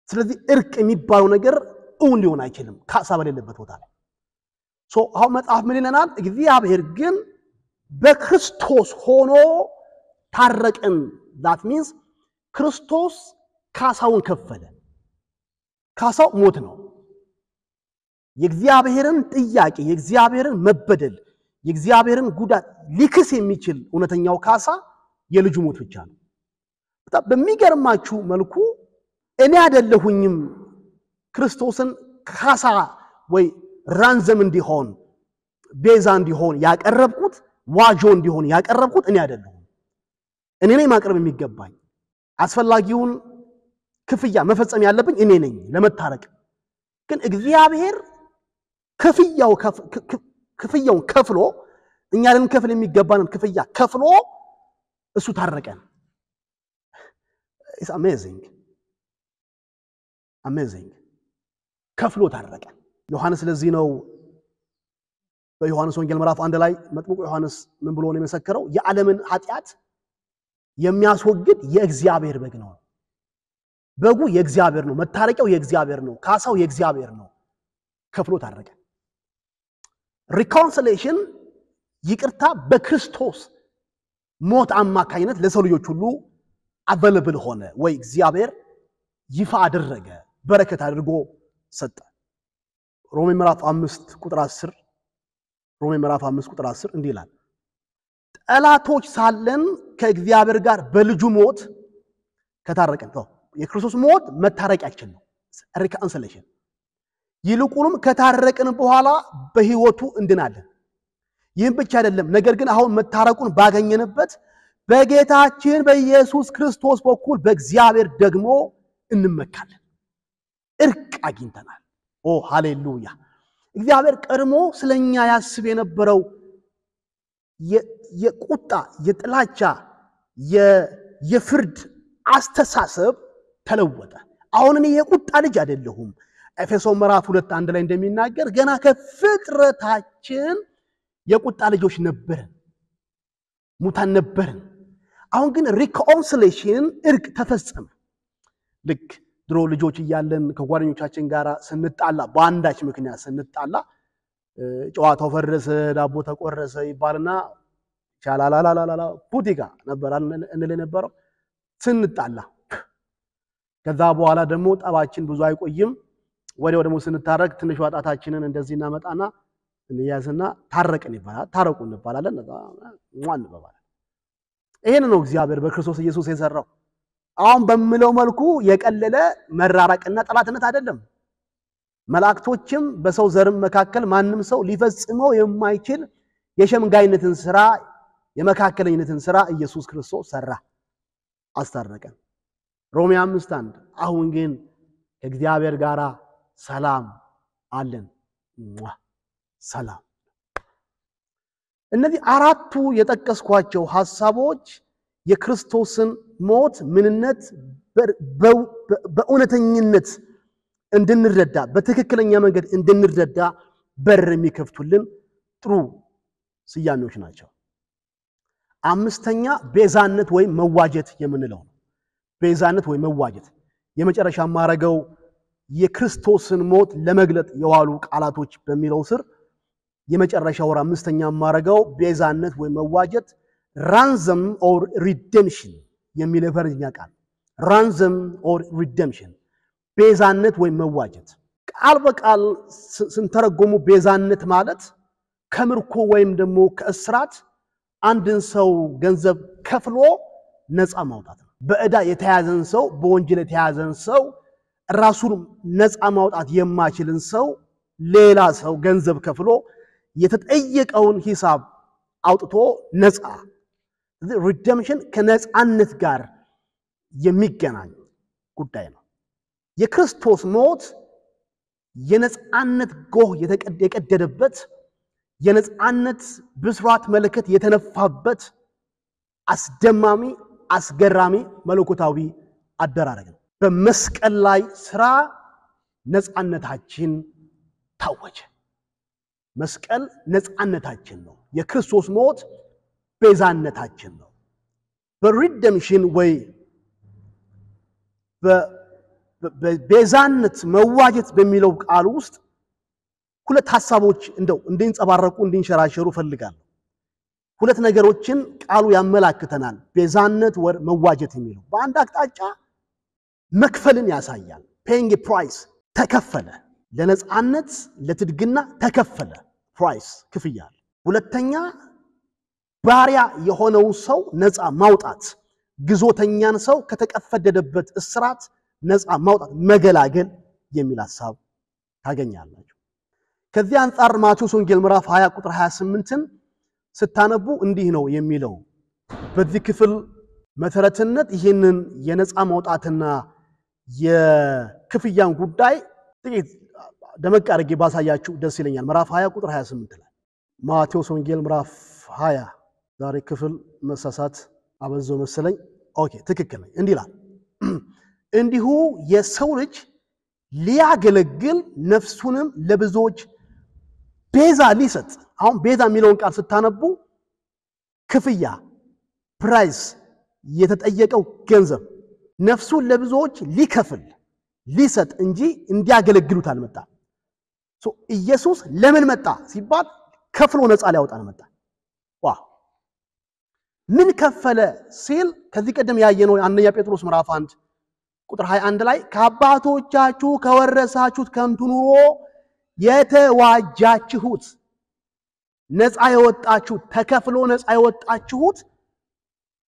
[SPEAKER 1] ስለዚህ እርቅ የሚባለው ነገር እውን ሊሆን አይችልም ካሳ በሌለበት ቦታ ላይ አሁን መጽሐፍ ምን ይለናል እግዚአብሔር ግን በክርስቶስ ሆኖ ታረቀን that means ክርስቶስ ካሳውን ከፈለ ካሳው ሞት ነው የእግዚአብሔርን ጥያቄ የእግዚአብሔርን መበደል የእግዚአብሔርን ጉዳት ሊክስ የሚችል እውነተኛው ካሳ የልጁ ሞት ብቻ ነው በጣም በሚገርማችሁ መልኩ እኔ አይደለሁኝም ክርስቶስን ካሳ ወይ ራንዘም እንዲሆን ቤዛ እንዲሆን ያቀረብኩት ዋጆ እንዲሆን ያቀረብኩት እኔ አይደለሁም እኔ ነኝ ማቅረብ የሚገባኝ አስፈላጊውን ክፍያ መፈጸም ያለብኝ እኔ ነኝ ለመታረቅ ግን እግዚአብሔር ክፍያውን ከፍሎ እኛ ልንከፍል የሚገባንን ክፍያ ከፍሎ እሱ ታረቀን it's amazing ከፍሎ ታረቀን ዮሐንስ ለዚህ ነው በዮሐንስ ወንጌል ምዕራፍ 1 ላይ መጥምቁ ዮሐንስ ምን ብሎ ነው የመሰከረው? የዓለምን ኃጢአት የሚያስወግድ የእግዚአብሔር በግ ነው። በጉ የእግዚአብሔር ነው፣ መታረቂያው የእግዚአብሔር ነው፣ ካሳው የእግዚአብሔር ነው። ከፍሎ ታረቀ። ሪኮንሲሌሽን ይቅርታ በክርስቶስ ሞት አማካኝነት ለሰው ልጆች ሁሉ አቬለብል ሆነ ወይ እግዚአብሔር ይፋ አደረገ፣ በረከት አድርጎ ሰጠ። ሮሜ ምዕራፍ 5 ቁጥር 10 ሮሜ ምዕራፍ 5 ቁጥር 10 እንዲህ ይላል፣ ጠላቶች ሳለን ከእግዚአብሔር ጋር በልጁ ሞት ከታረቀን። የክርስቶስ ሞት መታረቂያችን ነው፣ ሪኮንሲሌሽን። ይልቁንም ከታረቀን በኋላ በሕይወቱ እንድናለን። ይህም ብቻ አይደለም፣ ነገር ግን አሁን መታረቁን ባገኘንበት በጌታችን በኢየሱስ ክርስቶስ በኩል በእግዚአብሔር ደግሞ እንመካለን። እርቅ አግኝተናል። ኦ ሃሌሉያ! እግዚአብሔር ቀድሞ ስለኛ ያስብ የነበረው የቁጣ፣ የጥላቻ፣ የፍርድ አስተሳሰብ ተለወጠ። አሁን እኔ የቁጣ ልጅ አይደለሁም። ኤፌሶን ምዕራፍ 2:1 ላይ እንደሚናገር ገና ከፍጥረታችን የቁጣ ልጆች ነበርን፣ ሙታን ነበርን። አሁን ግን ሪኮንሲሌሽን እርቅ ተፈጸመ። ልክ ድሮ ልጆች እያለን ከጓደኞቻችን ጋር ስንጣላ፣ በአንዳች ምክንያት ስንጣላ ጨዋታው ፈረሰ፣ ዳቦ ተቆረሰ ይባልና ቻላላላላላ ፑቲጋ ነበር እንል የነበረው ስንጣላ። ከዛ በኋላ ደግሞ ጠባችን ብዙ አይቆይም። ወዲያው ደግሞ ስንታረቅ ትንሽ ዋጣታችንን እንደዚህ እናመጣና እንያዝና ታረቅን ይባላል፣ ታረቁ እንባላለን፣ ሟን እንባባለን። ይሄን ነው እግዚአብሔር በክርስቶስ ኢየሱስ የሰራው። አሁን በሚለው መልኩ የቀለለ መራራቅና ጠላትነት አይደለም። መላእክቶችም በሰው ዘርም መካከል ማንም ሰው ሊፈጽመው የማይችል የሸምጋይነትን ስራ፣ የመካከለኝነትን ስራ ኢየሱስ ክርስቶስ ሰራ፣ አስታረቀን። ሮሜ 5:1 አሁን ግን ከእግዚአብሔር ጋር ሰላም አለን። ሰላም። እነዚህ አራቱ የጠቀስኳቸው ሐሳቦች የክርስቶስን ሞት ምንነት በእውነተኝነት እንድንረዳ፣ በትክክለኛ መንገድ እንድንረዳ በር የሚከፍቱልን ጥሩ ስያሜዎች ናቸው። አምስተኛ ቤዛነት ወይም መዋጀት የምንለው ነው። ቤዛነት ወይም መዋጀት የመጨረሻ ማረገው የክርስቶስን ሞት ለመግለጥ የዋሉ ቃላቶች በሚለው ስር የመጨረሻው አምስተኛ ማረገው ቤዛነት ወይም መዋጀት ransom or redemption የሚለው ፈረንጅኛ ቃል ransom or redemption ቤዛነት ወይም መዋጀት ቃል በቃል ስንተረጎሙ ቤዛነት ማለት ከምርኮ ወይም ደግሞ ከእስራት አንድን ሰው ገንዘብ ከፍሎ ነፃ ማውጣት ነው። በዕዳ የተያዘን ሰው፣ በወንጀል የተያዘን ሰው፣ ራሱን ነፃ ማውጣት የማይችልን ሰው ሌላ ሰው ገንዘብ ከፍሎ የተጠየቀውን ሂሳብ አውጥቶ ነፃ። ሪደምሽን ከነፃነት ጋር የሚገናኝ ጉዳይ ነው። የክርስቶስ ሞት የነፃነት ጎህ የቀደደበት፣ የነፃነት ብስራት መለከት የተነፋበት አስደማሚ አስገራሚ መለኮታዊ አደራረግ ነው። በመስቀል ላይ ስራ ነፃነታችን ታወጀ። መስቀል ነፃነታችን ነው። የክርስቶስ ሞት ቤዛነታችን ነው። በሪደምሽን ወይ በቤዛነት መዋጀት በሚለው ቃል ውስጥ ሁለት ሐሳቦች እንደው እንዲንጸባረቁ እንዲንሸራሸሩ ፈልጋለሁ። ሁለት ነገሮችን ቃሉ ያመላክተናል። ቤዛነት ወር መዋጀት የሚለው በአንድ አቅጣጫ መክፈልን ያሳያል። ፔይንግ ፕራይስ፣ ተከፈለ። ለነፃነት ለትድግና ተከፈለ፣ ፕራይስ ክፍያ። ሁለተኛ ባሪያ የሆነው ሰው ነፃ ማውጣት፣ ግዞተኛን ሰው ከተቀፈደደበት እስራት ነፃ ማውጣት፣ መገላገል የሚል ሐሳብ ታገኛላችሁ። ከዚህ አንፃር ማቴዎስ ወንጌል ምዕራፍ 20 ቁጥር 28ን ስታነቡ እንዲህ ነው የሚለው። በዚህ ክፍል መሰረትነት ይህንን የነፃ ማውጣትና የክፍያን ጉዳይ ጥቂት ደመቅ አድርጌ ባሳያችሁ ደስ ይለኛል። ምዕራፍ 20 ቁጥር 28 ላይ ማቴዎስ ወንጌል ምዕራፍ 20 ዛሬ ክፍል መሳሳት አበዛው መሰለኝ። ኦኬ ትክክል ነኝ። እንዲህ ይላል፣ እንዲሁ የሰው ልጅ ሊያገለግል ነፍሱንም ለብዙዎች ቤዛ ሊሰጥ አሁን ቤዛ የሚለውን ቃል ስታነቡ ክፍያ ፕራይስ የተጠየቀው ገንዘብ ነፍሱን ለብዙዎች ሊከፍል ሊሰጥ እንጂ እንዲያገለግሉት አልመጣም። ኢየሱስ ለምን መጣ ሲባል ከፍሎ ነፃ ሊያወጣን መጣ። ምን ከፈለ ሲል ከዚህ ቀደም ያየነው አንደኛ ጴጥሮስ ምዕራፍ 1 ቁጥር 21 ላይ ከአባቶቻችሁ ከወረሳችሁት ከንቱ ኑሮ የተዋጃችሁት ነፃ የወጣችሁት ተከፍሎ ነፃ የወጣችሁት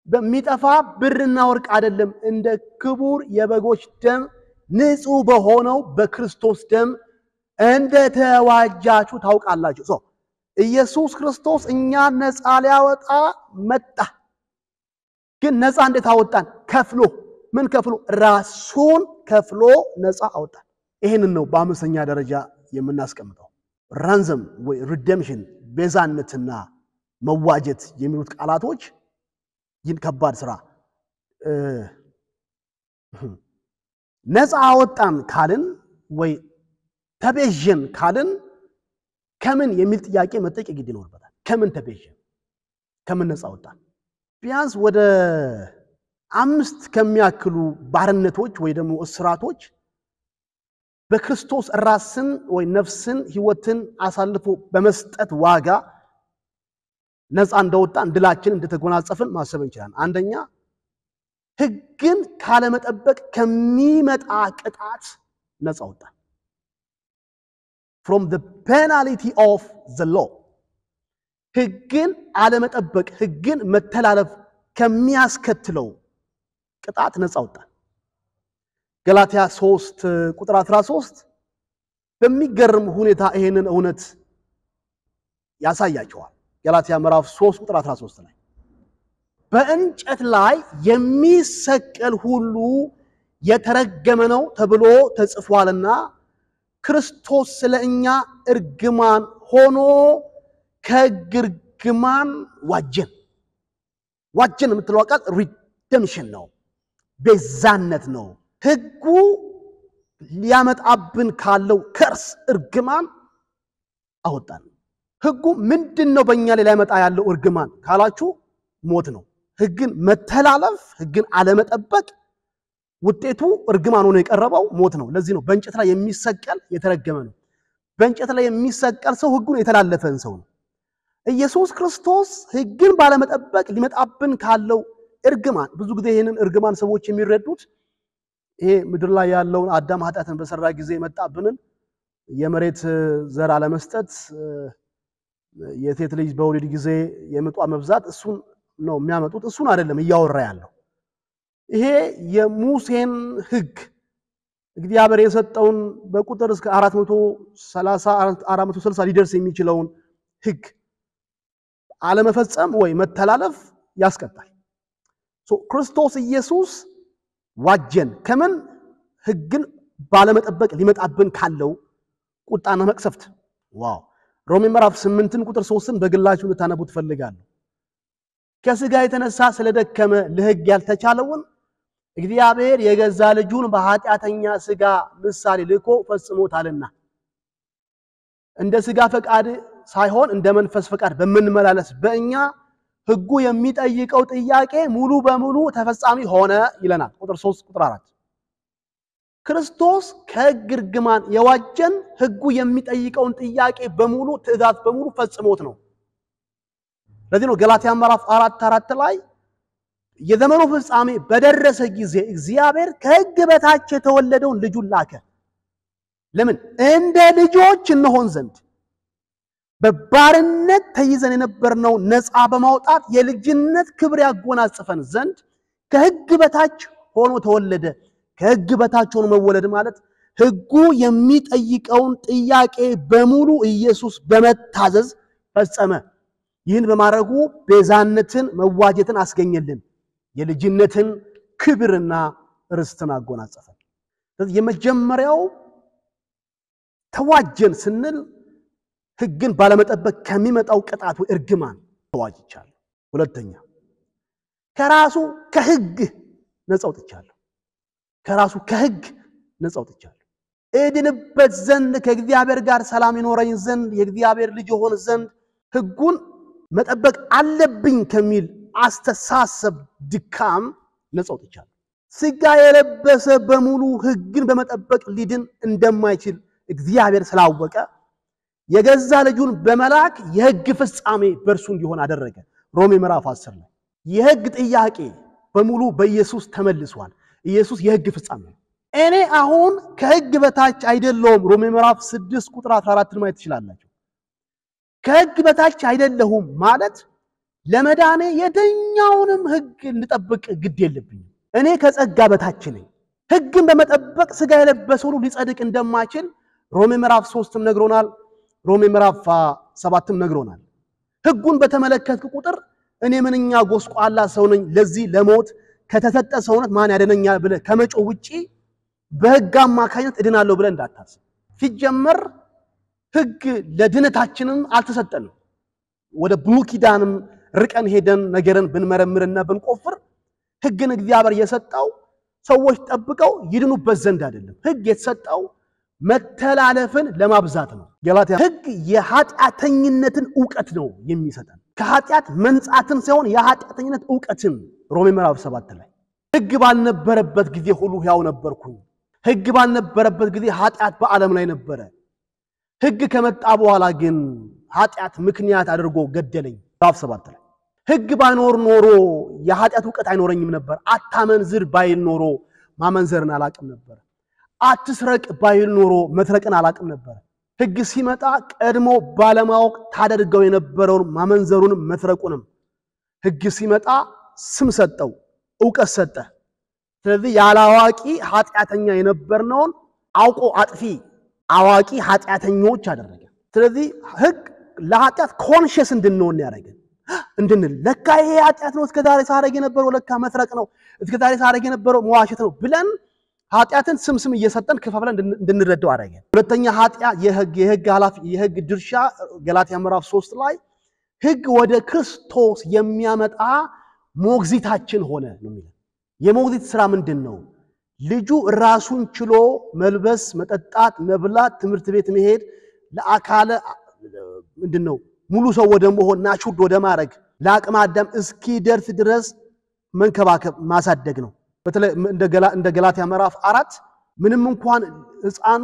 [SPEAKER 1] በሚጠፋ ብርና ወርቅ አይደለም እንደ ክቡር የበጎች ደም ንጹህ በሆነው በክርስቶስ ደም እንደተዋጃችሁ ታውቃላችሁ። ኢየሱስ ክርስቶስ እኛን ነፃ ሊያወጣ መጣ። ግን ነፃ እንዴት አወጣን? ከፍሎ። ምን ከፍሎ? ራሱን ከፍሎ ነፃ አወጣን። ይሄንን ነው በአምስተኛ ደረጃ የምናስቀምጠው። ራንዘም ወይ ሪደምሽን ቤዛነትና መዋጀት የሚሉት ቃላቶች ይህን ከባድ ስራ ነፃ አወጣን ካልን ወይ ተቤዠን ካልን ከምን የሚል ጥያቄ መጠየቅ ግድ ይኖርበታል። ከምን ተቤዠን? ከምን ነፃ አወጣን? ቢያንስ ወደ 5 ከሚያክሉ ባርነቶች ወይ ደግሞ እስራቶች በክርስቶስ ራስን ወይ ነፍስን ህይወትን አሳልፎ በመስጠት ዋጋ ነፃ እንደወጣን ድላችን እንደተጎናጸፍን ማሰብ እንችላለን። አንደኛ ህግን ካለመጠበቅ ከሚመጣ ቅጣት ነፃ ወጣን። from the penalty of the law ህግን አለመጠበቅ ህግን መተላለፍ ከሚያስከትለው ቅጣት ነፃ ወጣን። ገላትያ 3 ቁጥር 13 በሚገርም ሁኔታ ይሄንን እውነት ያሳያቸዋል። ገላትያ ምዕራፍ 3 ቁጥር 13 ላይ በእንጨት ላይ የሚሰቀል ሁሉ የተረገመ ነው ተብሎ ተጽፏልና ክርስቶስ ስለኛ እርግማን ሆኖ ከግርግማን ዋጀን። ዋጀን የምትለው ቃል ሪደምሽን ነው፣ ቤዛነት ነው። ህጉ ሊያመጣብን ካለው ከርስ እርግማን አወጣን። ህጉ ምንድነው በእኛ ላይ ሊያመጣ ያለው እርግማን ካላችሁ ሞት ነው። ህግን መተላለፍ ህግን አለመጠበቅ ውጤቱ እርግማን ሆኖ የቀረበው ሞት ነው። ለዚህ ነው በእንጨት ላይ የሚሰቀል የተረገመ ነው። በእንጨት ላይ የሚሰቀል ሰው ህጉን የተላለፈን ሰው ነው። ኢየሱስ ክርስቶስ ህግን ባለመጠበቅ ሊመጣብን ካለው እርግማን ብዙ ጊዜ ይሄንን እርግማን ሰዎች የሚረዱት ይሄ ምድር ላይ ያለውን አዳም ኃጢአትን በሰራ ጊዜ መጣብንን የመሬት ዘር አለመስጠት የሴት ልጅ በወሊድ ጊዜ የምጧ መብዛት እሱን ነው የሚያመጡት። እሱን አይደለም እያወራ ያለው። ይሄ የሙሴን ህግ እግዚአብሔር የሰጠውን በቁጥር እስከ 430 ሊደርስ የሚችለውን ህግ አለመፈጸም ወይ መተላለፍ ያስቀጣል። ክርስቶስ ኢየሱስ ዋጀን ከምን? ህግን ባለመጠበቅ ሊመጣብን ካለው ቁጣና መቅሰፍት። ዋው! ሮሜ ምዕራፍ 8 ቁጥር 3ን በግላችሁ ልታነቡ ትፈልጋለሁ። ከስጋ የተነሳ ስለደከመ ለህግ ያልተቻለውን እግዚአብሔር የገዛ ልጁን በኃጢአተኛ ስጋ ምሳሌ ልኮ ፈጽሞታልና እንደ ስጋ ፈቃድ ሳይሆን እንደ መንፈስ ፈቃድ በመንመላለስ በእኛ ህጉ የሚጠይቀው ጥያቄ ሙሉ በሙሉ ተፈጻሚ ሆነ ይለናል። ቁጥር 3 ቁጥር 4 ክርስቶስ ከህግ እርግማን የዋጀን ህጉ የሚጠይቀውን ጥያቄ በሙሉ ትእዛዝ በሙሉ ፈጽሞት ነው። ለዚህ ነው ገላትያ ምዕራፍ 4 ላይ የዘመኑ ፍጻሜ በደረሰ ጊዜ እግዚአብሔር ከህግ በታች የተወለደውን ልጁን ላከ። ለምን? እንደ ልጆች እንሆን ዘንድ በባርነት ተይዘን የነበርነው ነፃ በማውጣት የልጅነት ክብር ያጎናጽፈን ዘንድ ከህግ በታች ሆኖ ተወለደ። ከህግ በታች ሆኖ መወለድ ማለት ህጉ የሚጠይቀውን ጥያቄ በሙሉ ኢየሱስ በመታዘዝ ፈጸመ። ይህን በማድረጉ ቤዛነትን መዋጀትን አስገኘልን። የልጅነትን ክብርና ርስትን አጎናጸፈን። ስለዚህ የመጀመሪያው ተዋጀን ስንል ህግን ባለመጠበቅ ከሚመጣው ቅጣት ወይ እርግማን ተዋጅቻለሁ። ሁለተኛ ከራሱ ከህግ ነፃ ወጥቻለሁ። ከራሱ ከህግ ነፃ ወጥቻለሁ። እድንበት ዘንድ ከእግዚአብሔር ጋር ሰላም ይኖረኝ ዘንድ የእግዚአብሔር ልጅ ሆን ዘንድ ሕጉን መጠበቅ አለብኝ ከሚል አስተሳሰብ ድካም ነፃ ወጥቻለሁ። ሥጋ የለበሰ በሙሉ ሕግን በመጠበቅ ሊድን እንደማይችል እግዚአብሔር ስላወቀ የገዛ ልጁን በመላክ የሕግ ፍጻሜ በእርሱ እንዲሆን አደረገ። ሮሜ ምዕራፍ 10 ላይ የሕግ ጥያቄ በሙሉ በኢየሱስ ተመልሷል። ኢየሱስ የሕግ ፍጻሜ ነው። እኔ አሁን ከሕግ በታች አይደለሁም። ሮሜ ምዕራፍ 6 ቁጥር 14 ማየት ትችላላችሁ። ከሕግ በታች አይደለሁም ማለት ለመዳኔ የትኛውንም ሕግ እንድጠብቅ ግድ የለብኝም። እኔ ከጸጋ በታች ነኝ። ሕግን በመጠበቅ ሥጋ የለበሰ ሁሉ ሊጸድቅ እንደማይችል ሮሜ ምዕራፍ 3ም ነግሮናል። ሮሜ ምዕራፍ 7ም ነግሮናል። ሕጉን በተመለከትክ ቁጥር እኔ ምንኛ ጎስቋላ ሰው ነኝ፣ ለዚህ ለሞት ከተሰጠ ሰውነት ማን ያደነኛል ብለህ ከመጮህ ውጪ በሕግ አማካኝነት እድናለሁ ብለህ እንዳታስብ። ሲጀመር ሕግ ለድነታችንም አልተሰጠንም። ወደ ብሉይ ኪዳንም ርቀን ሄደን ነገርን ብንመረምርና ብንቆፍር ሕግን እግዚአብሔር የሰጠው ሰዎች ጠብቀው ይድኑበት ዘንድ አይደለም። ሕግ የተሰጠው መተላለፍን ለማብዛት ነው። ገላትያ ሕግ የኃጢአተኝነትን ዕውቀት ነው የሚሰጠን፣ ከኃጢአት መንጻትን ሳይሆን የኃጢአተኝነት ዕውቀትን። ሮሜ ምዕራፍ 7 ላይ ሕግ ባልነበረበት ጊዜ ሁሉ ሕያው ነበርኩኝ። ሕግ ባልነበረበት ጊዜ ኃጢአት በዓለም ላይ ነበረ። ሕግ ከመጣ በኋላ ግን ኃጢአት ምክንያት አድርጎ ገደለኝ። ምዕራፍ 7 ላይ ሕግ ባይኖር ኖሮ የኃጢአት ዕውቀት አይኖረኝም ነበር። አታመንዝር ባይል ኖሮ ማመንዘርን አላቅም ነበር። አትስረቅ ባይል ኖሮ መስረቅን አላቅም ነበር። ሕግ ሲመጣ ቀድሞ ባለማወቅ ታደርገው የነበረውን ማመንዘሩንም መስረቁንም ሕግ ሲመጣ ስም ሰጠው፣ ዕውቀት ሰጠ። ስለዚህ ያላዋቂ ኃጢአተኛ የነበርነውን አውቆ አጥፊ አዋቂ ኃጢአተኞች አደረገ። ስለዚህ ሕግ ለኃጢአት ኮንሺየስ እንድንሆን ያደረገን፣ እንድንል ለካ ይሄ ኃጢአት ነው፣ እስከዛሬ ሳረግ የነበረው ለካ መስረቅ ነው፣ እስከዛሬ ሳረግ የነበረው መዋሸት ነው ብለን ኃጢአትን ስም እየሰጠን ከፋፍለን እንድንረዳው አደረገ። ሁለተኛ ኃጢአት የሕግ ኃላፊ የሕግ ድርሻ ገላትያ ምዕራፍ 3 ላይ ሕግ ወደ ክርስቶስ የሚያመጣ ሞግዚታችን ሆነ ነው የሚለው። የሞግዚት ስራ ምንድነው? ልጁ ራሱን ችሎ መልበስ፣ መጠጣት፣ መብላት፣ ትምህርት ቤት መሄድ፣ ለአካለ ምንድነው ሙሉ ሰው ወደ መሆን ናቹድ ወደ ማድረግ ለአቅመ አዳም እስኪደርስ ድረስ መንከባከብ ማሳደግ ነው። በተለይ እንደ ገላትያ ምዕራፍ 4 ምንም እንኳን ሕፃኑ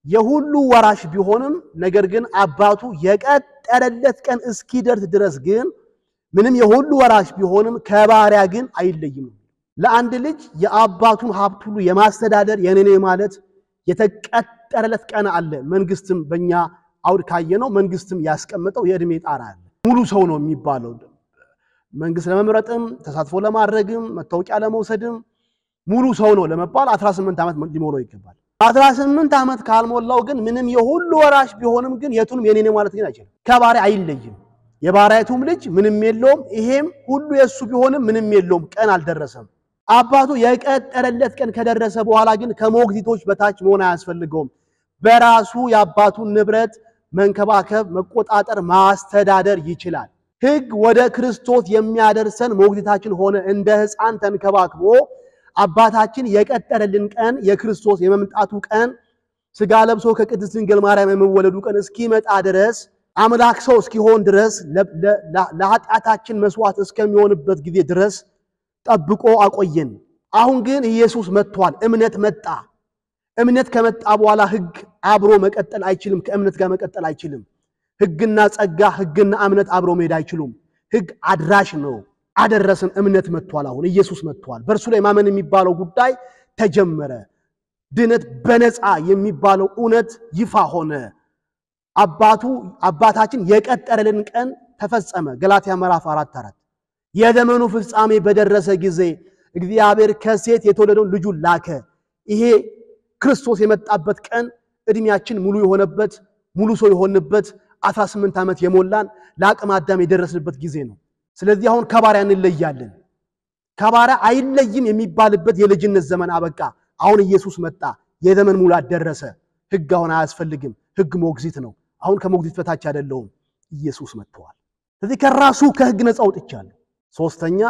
[SPEAKER 1] የሁሉ ወራሽ ቢሆንም ነገር ግን አባቱ የቀጠረለት ቀን እስኪደርስ ድረስ ግን ምንም የሁሉ ወራሽ ቢሆንም ከባሪያ ግን አይለይም። ለአንድ ልጅ የአባቱን ሀብት ሁሉ የማስተዳደር የኔ ማለት የተቀጠረለት ቀን አለ። መንግስትም በእኛ አውድ ካየነው መንግስትም ያስቀመጠው የእድሜ ጣራ አለ። ሙሉ ሰው ነው የሚባለው። መንግስት ለመምረጥም ተሳትፎ ለማድረግም መታወቂያ ለመውሰድም ሙሉ ሰው ነው ለመባል 18 ዓመት ሊሞላው ይገባል። 18 ዓመት ካልሞላው ግን ምንም የሁሉ ወራሽ ቢሆንም ግን የቱንም የኔ ማለት ግን አይችልም። ከባሪያ አይለይም። የባሪያቱም ልጅ ምንም የለውም። ይሄም ሁሉ የሱ ቢሆንም ምንም የለውም። ቀን አልደረሰም። አባቱ የቀጠረለት ቀን ከደረሰ በኋላ ግን ከሞግዚቶች በታች መሆን አያስፈልገውም። በራሱ የአባቱን ንብረት መንከባከብ፣ መቆጣጠር፣ ማስተዳደር ይችላል። ሕግ ወደ ክርስቶስ የሚያደርሰን ሞግዚታችን ሆነ። እንደ ሕፃን ተንከባክቦ አባታችን የቀጠረልን ቀን የክርስቶስ የመምጣቱ ቀን ሥጋ ለብሶ ከቅድስት ድንግል ማርያም የመወለዱ ቀን እስኪመጣ ድረስ አምላክ ሰው እስኪሆን ድረስ ለኃጢአታችን መስዋዕት እስከሚሆንበት ጊዜ ድረስ ጠብቆ አቆየን። አሁን ግን ኢየሱስ መጥቷል። እምነት መጣ። እምነት ከመጣ በኋላ ሕግ አብሮ መቀጠል አይችልም። ከእምነት ጋር መቀጠል አይችልም። ሕግና ጸጋ፣ ሕግና እምነት አብሮ መሄድ አይችሉም። ሕግ አድራሽ ነው። አደረሰን። እምነት መጥቷል። አሁን ኢየሱስ መጥቷል። በእርሱ ላይ ማመን የሚባለው ጉዳይ ተጀመረ። ድነት በነፃ የሚባለው እውነት ይፋ ሆነ። አባታችን የቀጠረልን ቀን ተፈጸመ። ገላትያ ምዕራፍ 4 የዘመኑ ፍጻሜ በደረሰ ጊዜ እግዚአብሔር ከሴት የተወለደውን ልጁን ላከ። ይሄ ክርስቶስ የመጣበት ቀን እድሜያችን ሙሉ የሆነበት ሙሉ ሰው የሆንበት 18 ዓመት የሞላን ለአቅመ አዳም የደረስንበት ጊዜ ነው። ስለዚህ አሁን ከባሪያ እንለያለን። ከባሪያ አይለይም የሚባልበት የልጅነት ዘመን አበቃ። አሁን ኢየሱስ መጣ። የዘመን ሙላት ደረሰ። ሕግ አሁን አያስፈልግም። ሕግ ሞግዚት ነው። አሁን ከሞግዚት በታች አይደለሁም። ኢየሱስ መጥቷል። ስለዚህ ከራሱ ከሕግ ነፃ አውጥቻለሁ። ሶስተኛ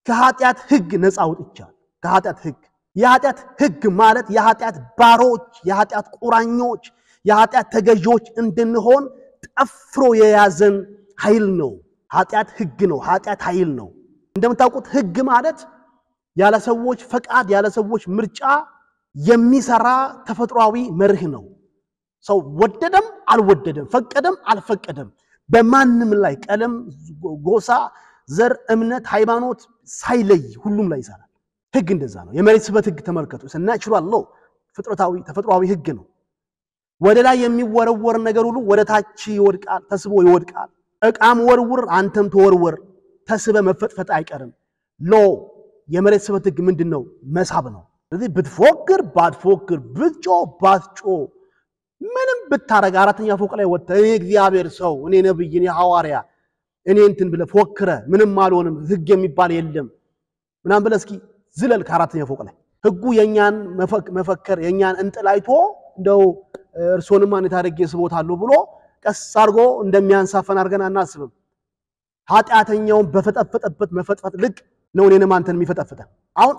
[SPEAKER 1] ከኃጢአት ሕግ ነፃ አውጥቻለሁ። ከኃጢአት ሕግ የኃጢአት ሕግ ማለት የኃጢአት ባሮች የኃጢአት ቁራኞች የኃጢአት ተገዢዎች እንድንሆን ጠፍሮ የያዘን ኃይል ነው ኃጢአት ሕግ ነው ኃጢአት ኃይል ነው እንደምታውቁት ሕግ ማለት ያለ ሰዎች ፈቃድ ያለ ሰዎች ምርጫ የሚሰራ ተፈጥሯዊ መርህ ነው ሰው ወደደም አልወደደም ፈቀደም አልፈቀደም በማንም ላይ ቀለም ጎሳ ዘር እምነት ሃይማኖት ሳይለይ ሁሉም ላይ ይሰራል ሕግ እንደዛ ነው የመሬት ስበት ሕግ ተመልከቱ ናቹራል ሎ ተፈጥሯዊ ሕግ ነው ወደ ላይ የሚወረወር ነገር ሁሉ ወደ ታች ይወድቃል ተስቦ ይወድቃል እቃም ወርውር አንተም ተወርወር ተስበ መፈጥፈጥ አይቀርም ሎ የመሬት ስበት ሕግ ምንድነው መሳብ ነው ስለዚህ ብትፎክር ባትፎክር ብትጮ ባትጮ ምንም ብታረጋ አራተኛ ፎቅ ላይ ወጣ እኔ እግዚአብሔር ሰው እኔ ነብይ እኔ ሐዋርያ እኔ እንትን ብለ ፎክረ ምንም አልሆንም ሕግ የሚባል የለም ምናም ብለ እስኪ ዝለል ከአራተኛ ፎቅ ላይ ሕጉ የኛን መፈከር የኛን እንጥላይቶ እንደው እርሶንም አንተ ታረገ ስቦታለሁ ብሎ ቀስ አርጎ እንደሚያንሳፈን አርገና እናስብም ኃጢአተኛውን በፈጠፈጠበት መፈጥፈጥ ልክ ነው እኔንም አንተን የሚፈጠፍጠን አሁን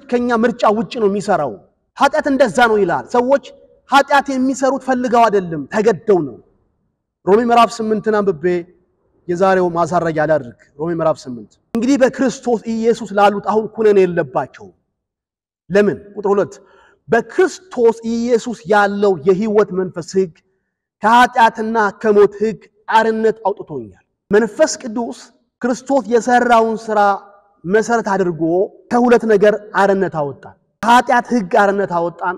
[SPEAKER 1] ከኛ ምርጫ ውጪ ነው የሚሰራው ኃጢአት እንደዛ ነው ይላል ሰዎች ኃጢአት የሚሰሩት ፈልገው አይደለም ተገደው ነው ሮሜ ምዕራፍ 8 አንብቤ የዛሬው ማሳረጊያ አላድርግ ሮሜ ምዕራፍ 8 እንግዲህ በክርስቶስ ኢየሱስ ላሉት አሁን ኩነኔ የለባቸው ለምን ቁጥር 2 በክርስቶስ ኢየሱስ ያለው የሕይወት መንፈስ ሕግ ከኃጢአትና ከሞት ሕግ አርነት አውጥቶኛል መንፈስ ቅዱስ ክርስቶስ የሰራውን ሥራ መሰረት አድርጎ ከሁለት ነገር አርነት አወጣን ከኃጢአት ሕግ አርነት አወጣን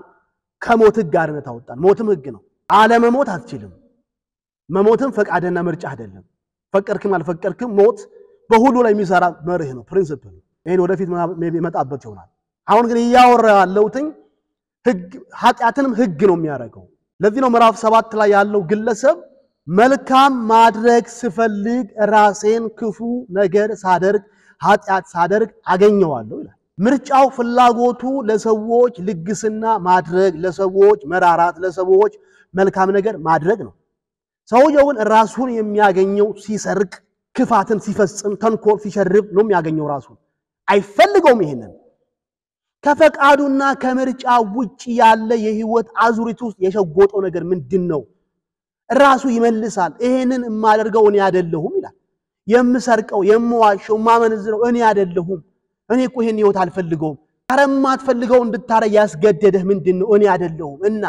[SPEAKER 1] ከሞት ሕግ አርነት አወጣን ሞትም ሕግ ነው አለመሞት አትችልም መሞትም ፈቃድና ምርጫ አይደለም ፈቀርክም አልፈቀርክም ሞት በሁሉ ላይ የሚሰራ መርህ ነው ፕሪንሲፕል ይሄን ወደፊት መጣበት ይሆናል አሁን ግን ያወራለውትኝ ሕግ ኃጢአትንም ሕግ ነው የሚያረጋው ለዚህ ነው ምዕራፍ 7 ላይ ያለው ግለሰብ መልካም ማድረግ ስፈልግ ራሴን ክፉ ነገር ሳደርግ ኃጢአት ሳደርግ አገኘዋለሁ ይላል ምርጫው ፍላጎቱ ለሰዎች ልግስና ማድረግ ለሰዎች መራራት ለሰዎች መልካም ነገር ማድረግ ነው ሰውየውን ራሱን የሚያገኘው ሲሰርቅ ክፋትን ሲፈጽም ተንኮል ሲሸርብ ነው የሚያገኘው ራሱን አይፈልገውም ይሄንን ከፈቃዱና ከምርጫ ውጪ ያለ የሕይወት አዙሪት ውስጥ የሸጎጠው ነገር ምንድነው ራሱ ይመልሳል ይሄንን ማደርገው እኔ አይደለሁም ይላል የምሰርቀው የምዋሸው ማመንዝረው እኔ አይደለሁም እኔ እኮ ይሄን ሕይወት አልፈልገውም አረማት ፈልገው እንድታረግ ያስገደደህ ምንድነው እኔ አይደለሁም እና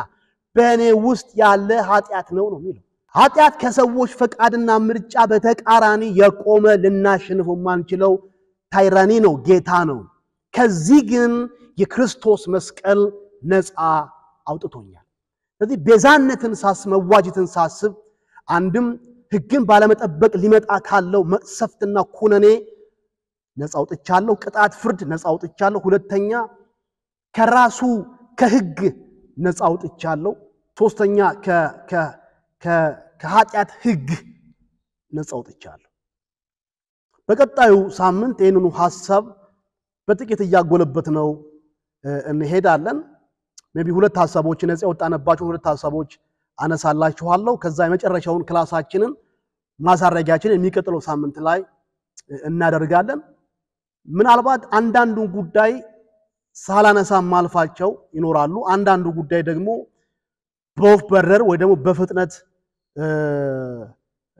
[SPEAKER 1] በእኔ ውስጥ ያለ ኃጢአት ነው የሚለው ኃጢአት ከሰዎች ፈቃድና ምርጫ በተቃራኒ የቆመ ልናሸንፈው ማንችለው ታይራኒ ነው ጌታ ነው ከዚህ ግን የክርስቶስ መስቀል ነፃ አውጥቶኛል ስለዚህ ቤዛነትን መዋጅትን ሳስብ አንድም ሕግን ባለመጠበቅ ሊመጣ ካለው መቅሰፍትና ኩነኔ ነፃ አውጥቻለሁ ቅጣት ፍርድ ነፃ አውጥቻለሁ ሁለተኛ ከራሱ ከሕግ ነፃ አውጥቻለሁ ሶስተኛ ከኃጢአት ሕግ ነፃ አውጥቻለሁ በቀጣዩ ሳምንት ይሄንኑ ሐሳብ በጥቂት ያጎለበት ነው እንሄዳለን ሜቢ ሁለት ሐሳቦች ነፃ ያወጣነባቸው ሁለት ሐሳቦች አነሳላችኋለሁ ከዛ የመጨረሻውን ክላሳችንን ማሳረጊያችንን የሚቀጥለው ሳምንት ላይ እናደርጋለን ምናልባት አንዳንዱ ጉዳይ ሳላነሳ ማልፋቸው ይኖራሉ አንዳንዱ ጉዳይ ደግሞ በወፍ በረር ወይ ደግሞ በፍጥነት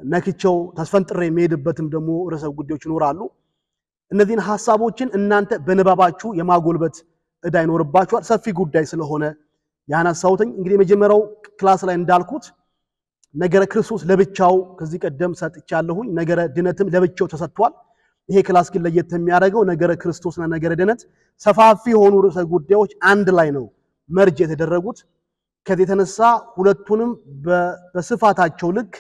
[SPEAKER 1] ነክቸው ተስፈንጥሬ የሚሄድበትም ደግሞ ርዕሰ ጉዳዮች ይኖራሉ እነዚህን ሐሳቦችን እናንተ በንባባችሁ የማጎልበት እዳ ይኖርባችኋል ሰፊ ጉዳይ ስለሆነ ያነሳውትኝ እንግዲህ የመጀመሪያው ክላስ ላይ እንዳልኩት ነገረ ክርስቶስ ለብቻው ከዚህ ቀደም ሰጥቻለሁኝ ነገረ ድነትም ለብቻው ተሰጥቷል ይሄ ክላስ ግን ለየት የሚያደርገው ነገረ ክርስቶስና ነገረ ድነት ሰፋፊ ሆኑ ርዕሰ ጉዳዮች አንድ ላይ ነው መርጅ የተደረጉት ከዚህ የተነሳ ሁለቱንም በስፋታቸው ልክ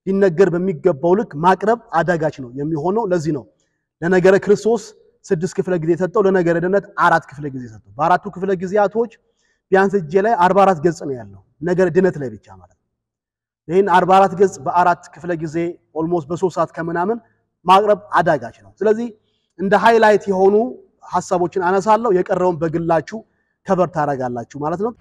[SPEAKER 1] ሊነገር በሚገባው ልክ ማቅረብ አዳጋች ነው የሚሆነው ለዚህ ነው ለነገረ ክርስቶስ 6 ክፍለ ጊዜ ሰጠው ለነገረ ድነት 4 ክፍለ ጊዜ ሰጠው በአራቱ ክፍለ ጊዜያቶች ቢያንስ እጄ ላይ 44 ገጽ ነው ያለው ነገረ ድነት ላይ ብቻ ማለት ነው ይሄን 44 ገጽ በአራት ክፍለ ጊዜ ኦልሞስት በ3 ሰዓት ከመናምን ማቅረብ አዳጋች ነው ስለዚህ እንደ ሃይላይት የሆኑ ሐሳቦችን አነሳለሁ የቀረውን በግላችሁ ከቨር ታረጋላችሁ ማለት ነው